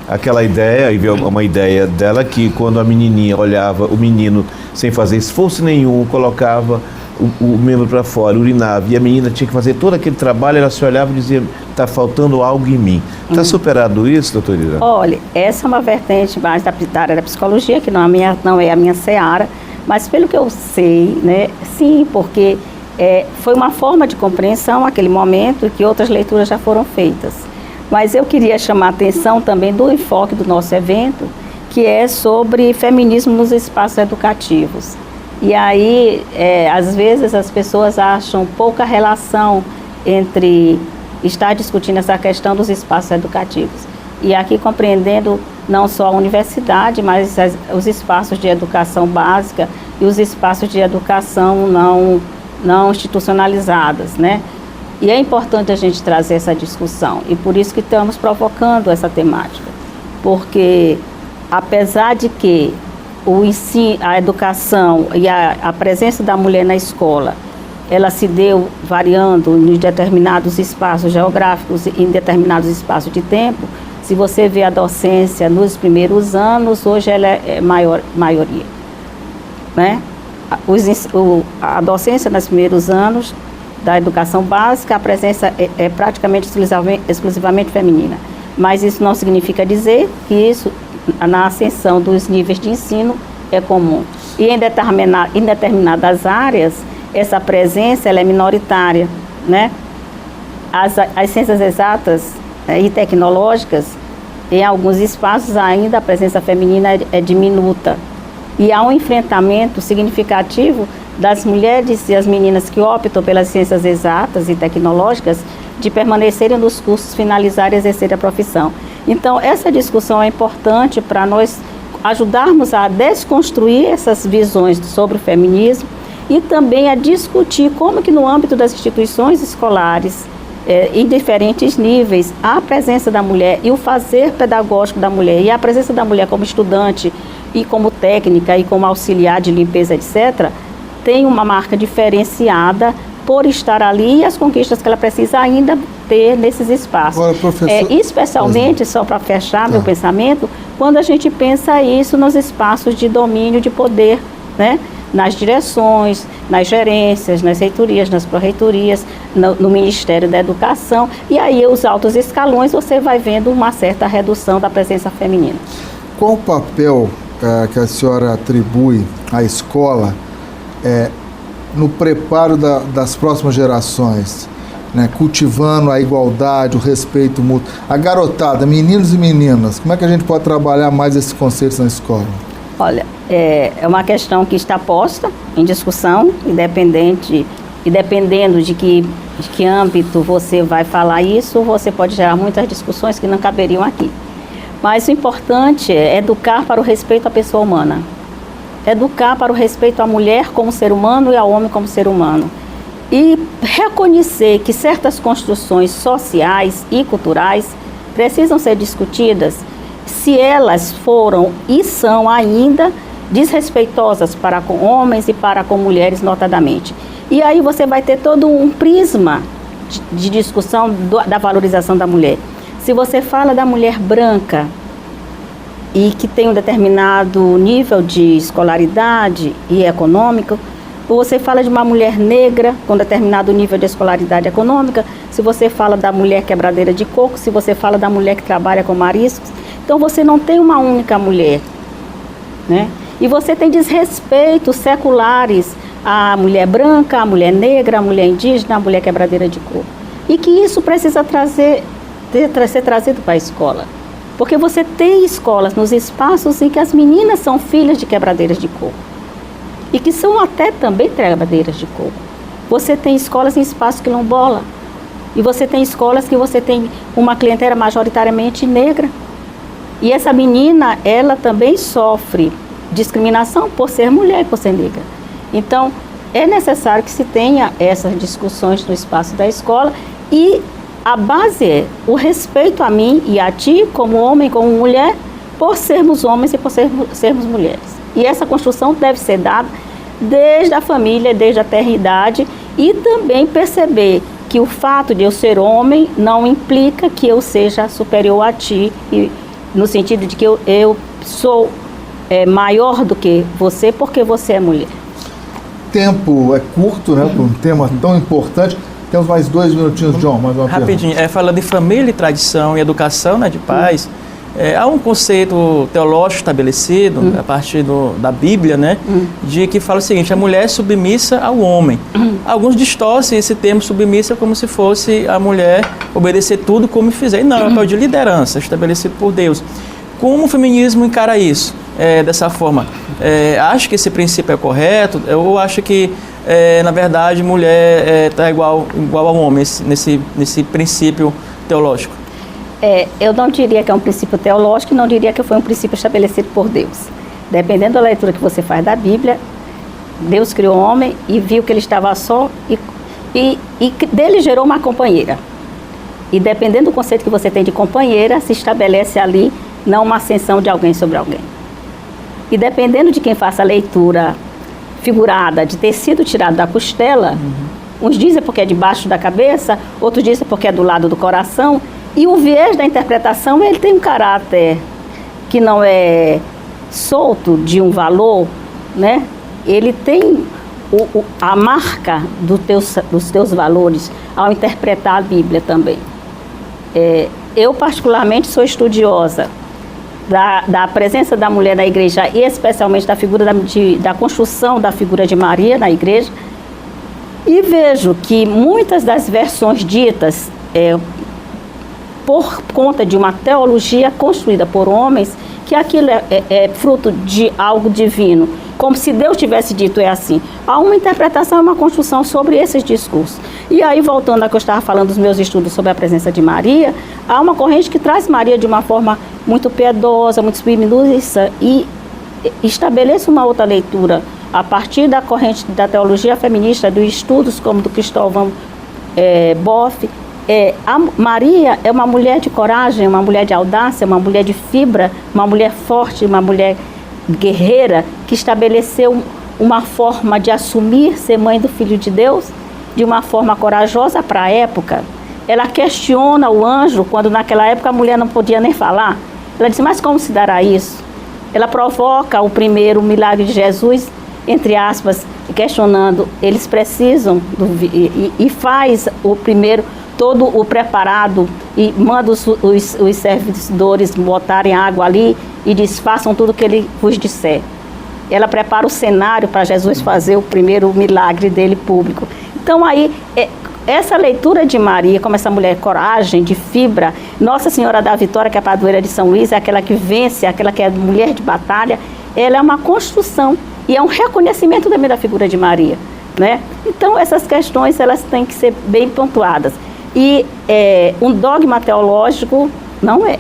Aquela ideia, uma ideia dela que quando a menininha olhava o menino sem fazer esforço nenhum, colocava o membro para fora, urinava, e a menina tinha que fazer todo aquele trabalho, ela se olhava e dizia, está faltando algo em mim. Está superado isso, doutora Ira? Olha, essa é uma vertente mais da área da psicologia, que não é a minha seara, mas pelo que eu sei, né, sim, porque foi uma forma de compreensão naquele momento que outras leituras já foram feitas. Mas eu queria chamar a atenção também do enfoque do nosso evento, que é sobre feminismo nos espaços educativos. E aí, às vezes, as pessoas acham pouca relação entre estar discutindo essa questão dos espaços educativos. E aqui compreendendo não só a universidade, mas os espaços de educação básica e os espaços de educação não institucionalizadas, né? E é importante a gente trazer essa discussão. E por isso que estamos provocando essa temática. Porque, apesar de que o ensino, a educação e a presença da mulher na escola, ela se deu variando em determinados espaços geográficos, em determinados espaços de tempo. Se você vê a docência nos primeiros anos, hoje ela é maioria, né? A docência nos primeiros anos da educação básica, a presença é praticamente exclusivamente feminina. Mas isso não significa dizer que isso, na ascensão dos níveis de ensino, é comum. E em determinadas áreas, essa presença ela é minoritária, né? As ciências exatas e tecnológicas, em alguns espaços ainda a presença feminina é diminuta. E há um enfrentamento significativo das mulheres e as meninas que optam pelas ciências exatas e tecnológicas de permanecerem nos cursos, finalizar e exercer a profissão. Então, essa discussão é importante para nós ajudarmos a desconstruir essas visões sobre o feminismo e também a discutir como que no âmbito das instituições escolares, em diferentes níveis, a presença da mulher e o fazer pedagógico da mulher e a presença da mulher como estudante e como técnica e como auxiliar de limpeza, etc., tem uma marca diferenciada por estar ali e as conquistas que ela precisa ainda ter nesses espaços. Agora, professor... especialmente, só para fechar meu pensamento, quando a gente pensa isso nos espaços de domínio de poder, né? Nas direções, nas gerências, nas reitorias, nas pró-reitorias, no Ministério da Educação, e aí os altos escalões você vai vendo uma certa redução da presença feminina. Qual o papel que a senhora atribui à escola no preparo das próximas gerações, né, cultivando a igualdade, o respeito mútuo? A garotada, meninos e meninas, como é que a gente pode trabalhar mais esses conceitos na escola? Olha, é uma questão que está posta em discussão, e dependendo de que âmbito você vai falar isso, você pode gerar muitas discussões que não caberiam aqui. Mas o importante é educar para o respeito à pessoa humana. Educar para o respeito à mulher como ser humano e ao homem como ser humano. E reconhecer que certas construções sociais e culturais precisam ser discutidas se elas foram e são ainda desrespeitosas para com homens e para com mulheres, notadamente. E aí você vai ter todo um prisma de discussão da valorização da mulher. Se você fala da mulher branca e que tem um determinado nível de escolaridade e econômico, ou você fala de uma mulher negra com determinado nível de escolaridade econômica, se você fala da mulher quebradeira de coco, se você fala da mulher que trabalha com mariscos, então você não tem uma única mulher, né? E você tem desrespeitos seculares à mulher branca, à mulher negra, à mulher indígena, à mulher quebradeira de coco. E que isso precisa ser trazido para a escola. Porque você tem escolas nos espaços em que as meninas são filhas de quebradeiras de coco. e que são até também trepadeiras de coco. Você tem escolas em espaço quilombola, e você tem escolas que você tem uma clientela majoritariamente negra. E essa menina, ela também sofre discriminação por ser mulher e por ser negra. Então, é necessário que se tenha essas discussões no espaço da escola, e a base é o respeito a mim e a ti, como homem, como mulher, por sermos homens e por sermos mulheres. E essa construção deve ser dada desde a família, desde a tenridade, e também perceber que o fato de eu ser homem não implica que eu seja superior a ti, no sentido de que eu sou maior do que você porque você é mulher. Tempo é curto, né, para um tema tão importante. Temos mais 2 minutinhos, John, mais uma Rapidinho, falando de família e tradição e educação, né, de pais, há um conceito teológico estabelecido a partir da Bíblia, né, de que fala o seguinte: a mulher é submissa ao homem. Alguns distorcem esse termo submissa como se fosse a mulher obedecer tudo como fizer. E não, é um papel de liderança estabelecido por Deus. Como o feminismo encara isso dessa forma? Acho que esse princípio é correto, ou acho que, na verdade, mulher está igual ao homem nesse princípio teológico? Eu não diria que é um princípio teológico, não diria que foi um princípio estabelecido por Deus. Dependendo da leitura que você faz da Bíblia, Deus criou o homem e viu que ele estava só e dele gerou uma companheira. E dependendo do conceito que você tem de companheira, se estabelece ali não uma ascensão de alguém sobre alguém. E dependendo de quem faça a leitura figurada de ter sido tirado da costela, uns dizem porque é debaixo da cabeça, outros dizem porque é do lado do coração. E o viés da interpretação, ele tem um caráter que não é solto de um valor, né? Ele tem a marca dos teus valores ao interpretar a Bíblia também. Eu, particularmente, sou estudiosa da presença da mulher na igreja, e especialmente da figura da construção da figura de Maria na igreja, e vejo que muitas das versões ditas por conta de uma teologia construída por homens, que aquilo é fruto de algo divino, como se Deus tivesse dito assim. Há uma interpretação, uma construção sobre esses discursos. E aí, voltando ao que eu estava falando dos meus estudos sobre a presença de Maria, há uma corrente que traz Maria de uma forma muito piedosa, muito submissa, e estabelece uma outra leitura a partir da corrente da teologia feminista, dos estudos como do Cristóvão Boff. A Maria é uma mulher de coragem, uma mulher de audácia, uma mulher de fibra, uma mulher forte, uma mulher guerreira, que estabeleceu uma forma de assumir ser mãe do Filho de Deus de uma forma corajosa para a época. Ela questiona o anjo, quando naquela época a mulher não podia nem falar. Ela diz: mas como se dará isso? Ela provoca o primeiro milagre de Jesus, entre aspas, questionando, eles precisam, e faz o primeiro, todo o preparado, e manda os servidores botarem água ali e diz: façam tudo o que ele vos disser. Ela prepara o cenário para Jesus fazer o primeiro milagre dele público. Então aí, essa leitura de Maria como essa mulher coragem, de fibra, Nossa Senhora da Vitória, que é a padroeira de São Luís, é aquela que vence, aquela que é mulher de batalha, ela é uma construção e é um reconhecimento também da figura de Maria, né? Então essas questões, elas têm que ser bem pontuadas. E um dogma teológico não é.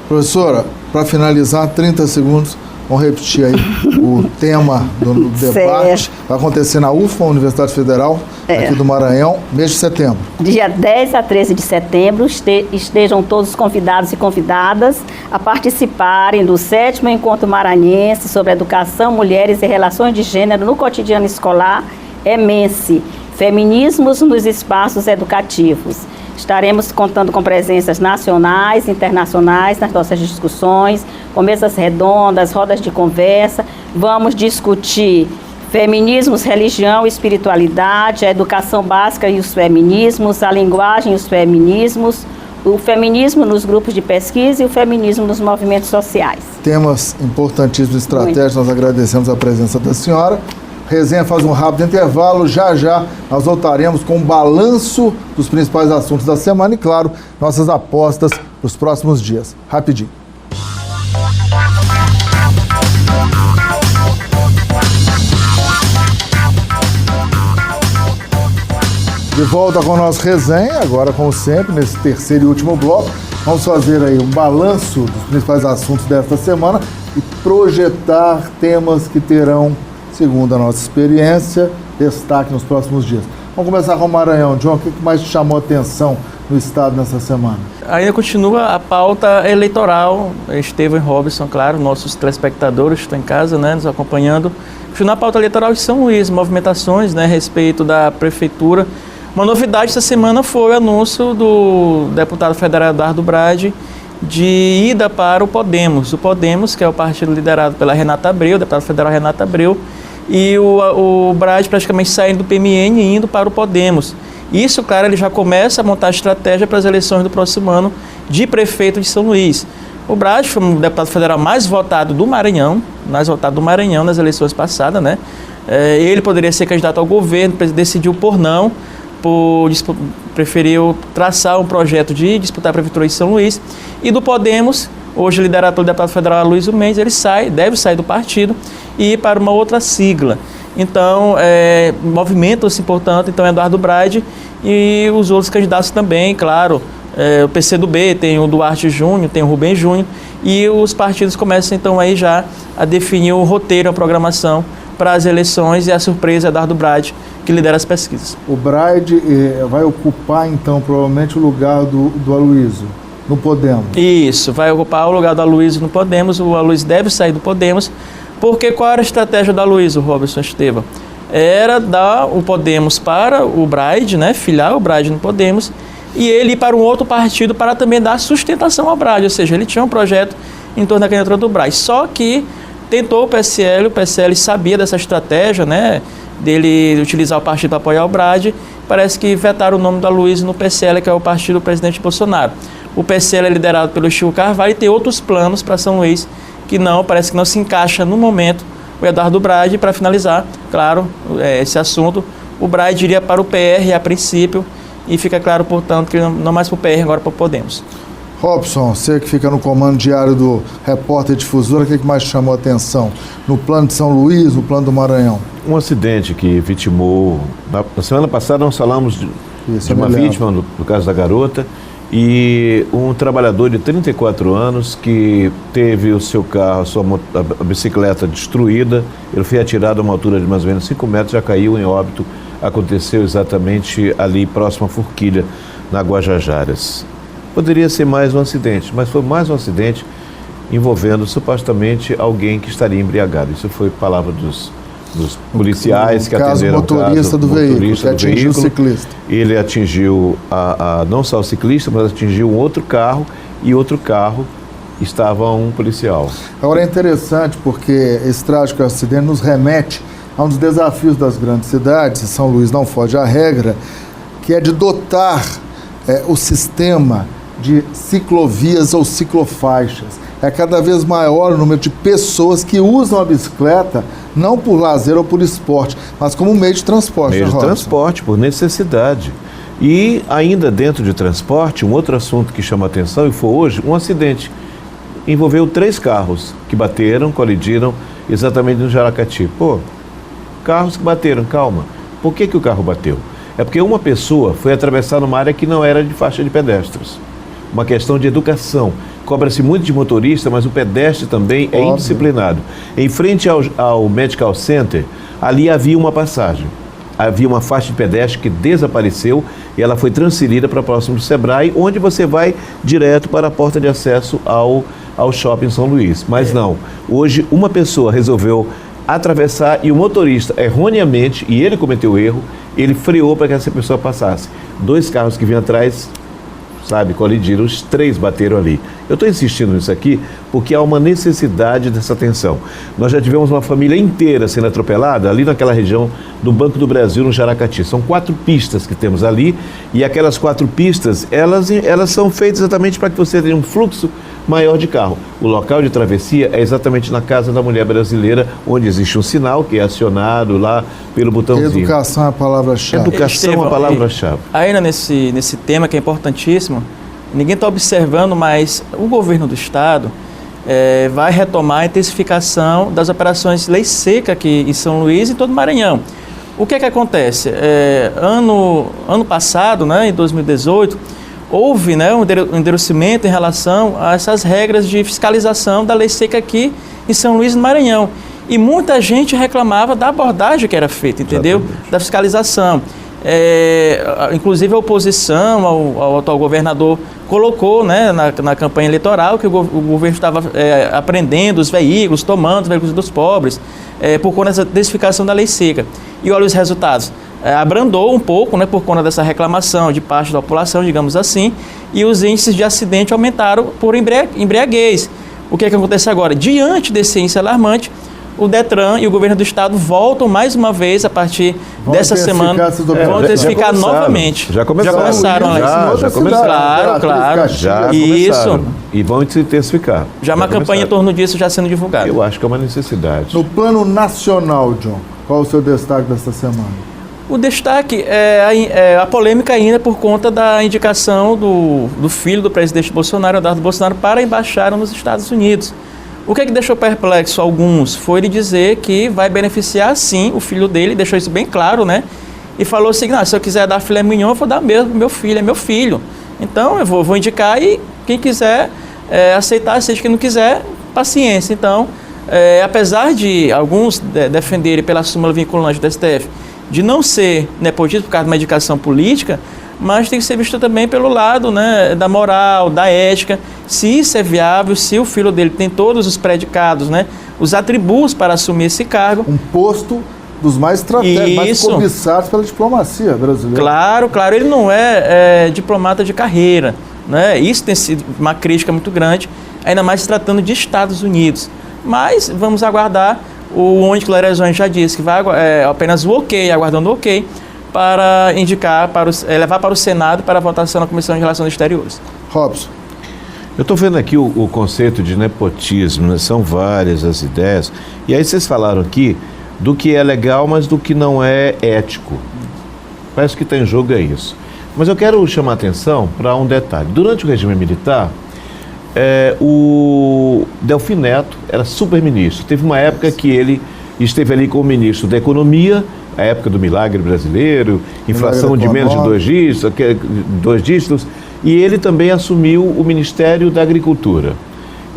Professora, para finalizar, 30 segundos, vamos repetir aí o tema do debate. Vai acontecer na UFMA, Universidade Federal, aqui do Maranhão, mês de setembro. Dia 10 a 13 de setembro, estejam todos convidados e convidadas a participarem do 7º Encontro Maranhense sobre Educação, Mulheres e Relações de Gênero no Cotidiano Escolar, EMENSE, Feminismos nos Espaços Educativos. Estaremos contando com presenças nacionais, internacionais nas nossas discussões, com mesas redondas, rodas de conversa. Vamos discutir feminismos, religião e espiritualidade, a educação básica e os feminismos, a linguagem e os feminismos, o feminismo nos grupos de pesquisa e o feminismo nos movimentos sociais. Temas importantíssimos e estratégicos, nós agradecemos a presença da senhora. Resenha faz um rápido intervalo, já nós voltaremos com um balanço dos principais assuntos da semana e, claro, nossas apostas para os próximos dias. Rapidinho. De volta com o nosso resenha, agora como sempre, nesse terceiro e último bloco, vamos fazer aí um balanço dos principais assuntos desta semana e projetar temas que terão, segundo a nossa experiência, destaque nos próximos dias. Vamos começar com o Maranhão. John, o que mais te chamou a atenção no estado nessa semana? Ainda continua a pauta eleitoral. Estevão e Robson, claro, nossos telespectadores estão em casa, né, nos acompanhando. Continua a pauta eleitoral de São Luís, movimentações, né, a respeito da prefeitura. Uma novidade essa semana foi o anúncio do deputado federal Eduardo Brade de ida para o Podemos. O Podemos, que é o partido liderado pela Renata Abreu, deputada federal Renata Abreu, e o Brade praticamente saindo do PMN e indo para o Podemos. Isso, claro, ele já começa a montar estratégia para as eleições do próximo ano de prefeito de São Luís. O Brade foi o deputado federal mais votado do Maranhão nas eleições passadas, né? Ele poderia ser candidato ao governo, decidiu por não, preferiu traçar um projeto de disputar a prefeitura de São Luís. E do Podemos, hoje liderado pelo deputado federal Aloysio Mendes, ele deve sair do partido e ir para uma outra sigla. Então, movimento-se, portanto, então Eduardo Brade e os outros candidatos também, claro, o PCdoB, tem o Duarte Júnior, tem o Rubem Júnior, e os partidos começam então aí já a definir o roteiro, a programação para as eleições, e a surpresa é Eduardo Brade, que lidera as pesquisas. O Brade vai ocupar, então, provavelmente o lugar do Aloysio no Podemos. Isso, vai ocupar o lugar do Aloysio no Podemos. O Aloysio deve sair do Podemos, porque qual era a estratégia do Aloysio, Robson Estevam? Era dar o Podemos para o Brade, né, filiar o Brade no Podemos, e ele ir para um outro partido para também dar sustentação ao Brade, ou seja, ele tinha um projeto em torno da candidatura do Brade, só que tentou o PSL sabia dessa estratégia, né, dele utilizar o partido para apoiar o Brade. Parece que vetaram o nome do Aloysio no PSL, que é o partido do presidente Bolsonaro. O PSL é liderado pelo Chico Carvalho e tem outros planos para São Luís que parece que não se encaixa no momento o Eduardo Brade. Para finalizar, claro, esse assunto, o Brade iria para o PR a princípio, e fica claro, portanto, que não mais para o PR, agora para o Podemos. Robson, você que fica no comando diário do Repórter Difusora, o que mais chamou a atenção no plano de São Luís, no plano do Maranhão? Um acidente que vitimou, na semana passada nós falamos de uma vítima, no caso da garota, e um trabalhador de 34 anos que teve o seu carro, a bicicleta destruída. Ele foi atirado a uma altura de mais ou menos 5 metros, já caiu em óbito. Aconteceu exatamente ali próximo à Forquilha, na Guajajaras. Poderia ser mais um acidente, mas foi mais um acidente envolvendo supostamente alguém que estaria embriagado. Isso foi palavra dos policiais que atenderam o caso. Motorista do veículo, que atingiu o ciclista. Ele atingiu não só o ciclista, mas atingiu um outro carro, e outro carro estava um policial. Agora é interessante porque esse trágico acidente nos remete a um dos desafios das grandes cidades, e São Luís não foge à regra, que é de dotar o sistema de ciclovias ou ciclofaixas. É cada vez maior o número de pessoas que usam a bicicleta, não por lazer ou por esporte, mas como meio de transporte. Meio de transporte, por necessidade. E ainda dentro de transporte, um outro assunto que chama atenção, e foi hoje, um acidente. Envolveu 3 carros que colidiram exatamente no Jaracati. Carros que bateram, calma. Por que o carro bateu? É porque uma pessoa foi atravessar numa área que não era de faixa de pedestres. Uma questão de educação. Cobra-se muito de motorista, mas o pedestre também é indisciplinado. Em frente ao Medical Center, ali havia uma passagem. Havia uma faixa de pedestre que desapareceu e ela foi transferida para próximo do Sebrae, onde você vai direto para a porta de acesso ao Shopping São Luís. Mas não, hoje uma pessoa resolveu atravessar e o motorista, erroneamente, e ele cometeu o erro, ele freou para que essa pessoa passasse. 2 carros que vinham atrás, colidiram, os 3 bateram ali. Eu estou insistindo nisso aqui porque há uma necessidade dessa atenção. Nós já tivemos uma família inteira sendo atropelada ali naquela região do Banco do Brasil, no Jaracati. São 4 pistas que temos ali, e aquelas 4 pistas, elas são feitas exatamente para que você tenha um fluxo maior de carro. O local de travessia é exatamente na Casa da Mulher Brasileira, onde existe um sinal que é acionado lá pelo botãozinho. Educação é a palavra-chave. Educação é a palavra-chave. Ainda nesse tema que é importantíssimo, ninguém está observando, mas o governo do estado vai retomar a intensificação das operações Lei Seca aqui em São Luís e todo o Maranhão. O que é que acontece? Ano passado, né, em 2018, houve, né, um endurecimento em relação a essas regras de fiscalização da lei seca aqui em São Luís do Maranhão. E muita gente reclamava da abordagem que era feita, entendeu? Exatamente. Da fiscalização. Inclusive a oposição ao atual governador colocou, né, na campanha eleitoral que o governo estava apreendendo os veículos, tomando os veículos dos pobres, por conta dessa densificação da lei seca. E olha os resultados. Abrandou um pouco, né, por conta dessa reclamação de parte da população, digamos assim, e os índices de acidente aumentaram por embriaguez. O que é que acontece agora? Diante desse índice alarmante, o Detran e o governo do estado voltam mais uma vez a partir dessa semana, vão intensificar novamente. Já começaram. Já começaram. Claro. Já começaram. E vão se intensificar. Já uma campanha em torno disso já sendo divulgada. Eu acho que é uma necessidade. No plano nacional, John, qual o seu destaque dessa semana? O destaque é a polêmica ainda por conta da indicação do filho do presidente Bolsonaro, Eduardo Bolsonaro, para a embaixada nos Estados Unidos. O que é que deixou perplexo alguns? Foi ele dizer que vai beneficiar sim o filho dele, deixou isso bem claro, né? E falou assim, se eu quiser dar filé mignon, eu vou dar mesmo pro meu filho, é meu filho. Então eu vou indicar e quem quiser aceitar, aceite, quem não quiser, paciência. Então, apesar de alguns defenderem pela súmula vinculante do STF, de não ser nepotismo por causa de uma indicação política, mas tem que ser visto também pelo lado, né, da moral, da ética, se isso é viável, se o filho dele tem todos os predicados, né, os atributos para assumir esse cargo. Um posto dos mais estratégicos, mais cobiçados pela diplomacia brasileira. Claro, ele não é diplomata de carreira, né? Isso tem sido uma crítica muito grande, ainda mais se tratando de Estados Unidos. Mas vamos aguardar, o Onyx Lorenzoni já disse que vai apenas o ok, aguardando o ok, para indicar, levar para o Senado para a votação na Comissão de Relações Exteriores. Robson. Eu estou vendo aqui o conceito de nepotismo, né? São várias as ideias. E aí vocês falaram aqui do que é legal, mas do que não é ético. Parece que está em jogo é isso. Mas eu quero chamar a atenção para um detalhe. Durante o regime militar, o Delfim Neto era super-ministro. Teve uma época que ele esteve ali como ministro da Economia, a época do milagre brasileiro, inflação de menos de 2 dígitos, e ele também assumiu o Ministério da Agricultura.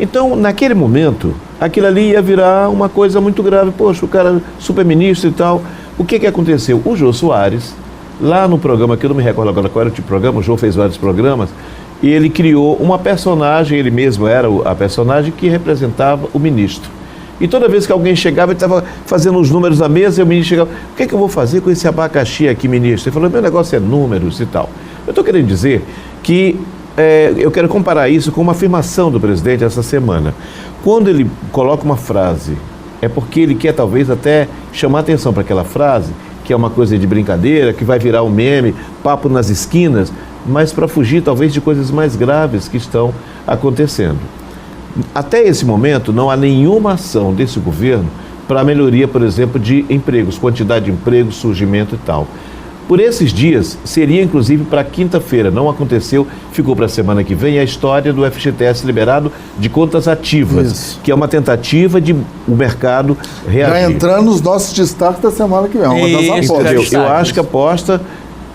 Então, naquele momento, aquilo ali ia virar uma coisa muito grave. Poxa, o cara super-ministro e tal. O que aconteceu? O Jô Soares, lá no programa, que eu não me recordo agora qual era o tipo de programa, o Jô fez vários programas, e ele criou uma personagem, ele mesmo era a personagem que representava o ministro. E toda vez que alguém chegava, ele estava fazendo os números na mesa, e o ministro chegava, o que é que eu vou fazer com esse abacaxi aqui, ministro? Ele falou, meu negócio é números e tal. Eu estou querendo dizer que eu quero comparar isso com uma afirmação do presidente essa semana. Quando ele coloca uma frase, é porque ele quer talvez até chamar atenção para aquela frase, que é uma coisa de brincadeira, que vai virar um meme, papo nas esquinas, mas para fugir talvez de coisas mais graves que estão acontecendo. Até esse momento, não há nenhuma ação desse governo para a melhoria, por exemplo, de empregos, quantidade de empregos, surgimento e tal. Por esses dias, seria inclusive para quinta-feira, não aconteceu, ficou para a semana que vem, a história do FGTS liberado de contas ativas, isso, que é uma tentativa de o mercado reagir. Já entrando nos nossos destaques da semana que vem, uma das apostas. Eu acho que a aposta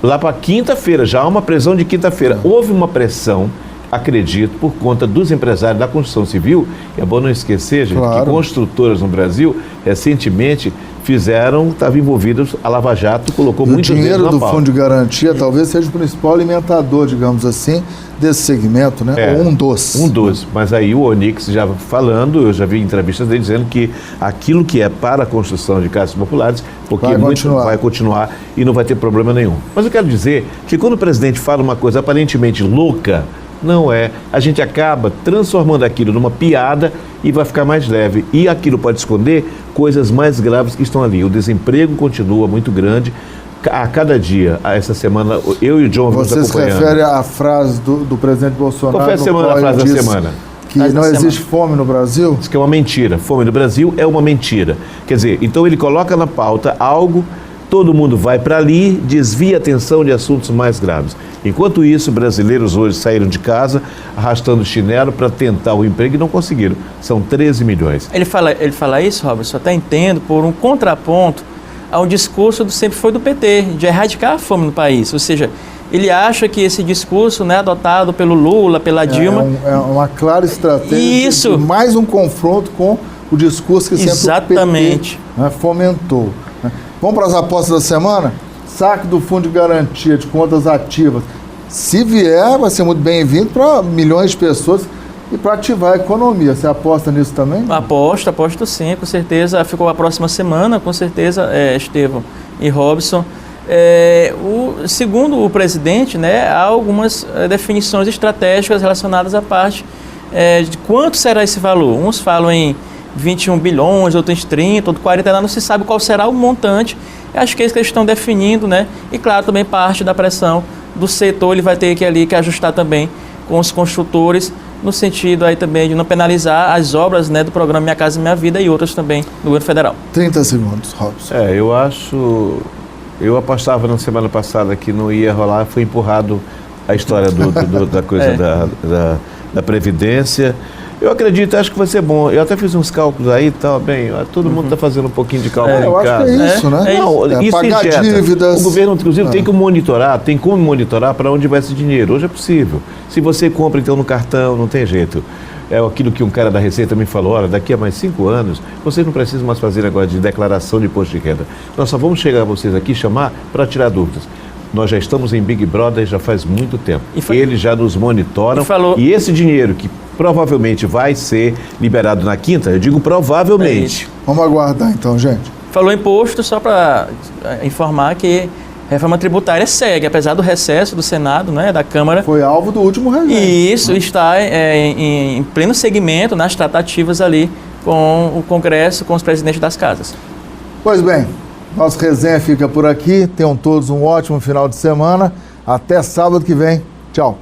lá para quinta-feira, já há uma pressão de quinta-feira. Houve uma pressão, acredito, por conta dos empresários da construção civil, é bom não esquecer, gente, que construtoras no Brasil, recentemente, estavam envolvidas, a Lava Jato colocou muito dinheiro do Fundo de Garantia, talvez seja o principal alimentador, digamos assim, desse segmento, né? Ou um dos. Mas aí o Onyx já falando, eu já vi entrevistas dele dizendo que aquilo que é para a construção de casas populares, porque vai continuar e não vai ter problema nenhum. Mas eu quero dizer que quando o presidente fala uma coisa aparentemente louca, não é. A gente acaba transformando aquilo numa piada e vai ficar mais leve. E aquilo pode esconder coisas mais graves que estão ali. O desemprego continua muito grande. A cada dia, essa semana, eu e o John vamos acompanhando. Você se refere à frase do presidente Bolsonaro? Qual foi a frase da semana? Que não existe fome no Brasil? Diz que é uma mentira. Fome no Brasil é uma mentira. Quer dizer, então ele coloca na pauta algo, todo mundo vai para ali, desvia a atenção de assuntos mais graves. Enquanto isso, brasileiros hoje saíram de casa arrastando chinelo para tentar o emprego e não conseguiram. São 13 milhões. Ele fala isso, Robson, eu até entendo, por um contraponto a um discurso sempre foi do PT, de erradicar a fome no país. Ou seja, ele acha que esse discurso, né, adotado pelo Lula, pela Dilma... É uma clara estratégia Isso. de mais um confronto com o discurso que sempre Exatamente. o PT, né, fomentou. Né? Vamos para as apostas da semana? Saque do Fundo de Garantia de Contas Ativas. Se vier, vai ser muito bem-vindo para milhões de pessoas e para ativar a economia. Você aposta nisso também? Aposto sim, com certeza. Ficou a próxima semana, com certeza, Estevão e Robson. Segundo o presidente, né, há algumas definições estratégicas relacionadas à parte de quanto será esse valor. Uns falam em 21 bilhões, outros em 30, outros 40, não se sabe qual será o montante. Acho que é isso que eles estão definindo, né? E claro, também parte da pressão do setor, ele vai ter que ajustar também com os construtores, no sentido aí também de não penalizar as obras, né, do programa Minha Casa Minha Vida e outras também do governo federal. 30 segundos, Robson. Eu apostava na semana passada que não ia rolar, foi empurrado a história da coisa da Previdência. Eu acredito, acho que vai ser bom. Eu até fiz uns cálculos aí e tal, todo mundo está fazendo um pouquinho de cálculo eu em acho casa. que é isso, né? Não, isso pagar injeta. dívidas. O governo, inclusive, tem que monitorar, tem como monitorar para onde vai esse dinheiro. Hoje é possível. Se você compra, então, no cartão, não tem jeito. É aquilo que um cara da Receita me falou, olha, daqui a mais 5 anos, vocês não precisam mais fazer negócio de declaração de imposto de renda. Nós só vamos chegar a vocês aqui, chamar para tirar dúvidas. Nós já estamos em Big Brother já faz muito tempo. Eles já nos monitoram. E esse dinheiro que provavelmente vai ser liberado na quinta, eu digo provavelmente. Vamos aguardar então, gente. Falou imposto, só para informar que a reforma tributária segue, apesar do recesso do Senado, né, da Câmara. Foi alvo do último resenha. E isso está em pleno segmento nas tratativas ali com o Congresso, com os presidentes das casas. Pois bem, nosso resenha fica por aqui. Tenham todos um ótimo final de semana. Até sábado que vem. Tchau.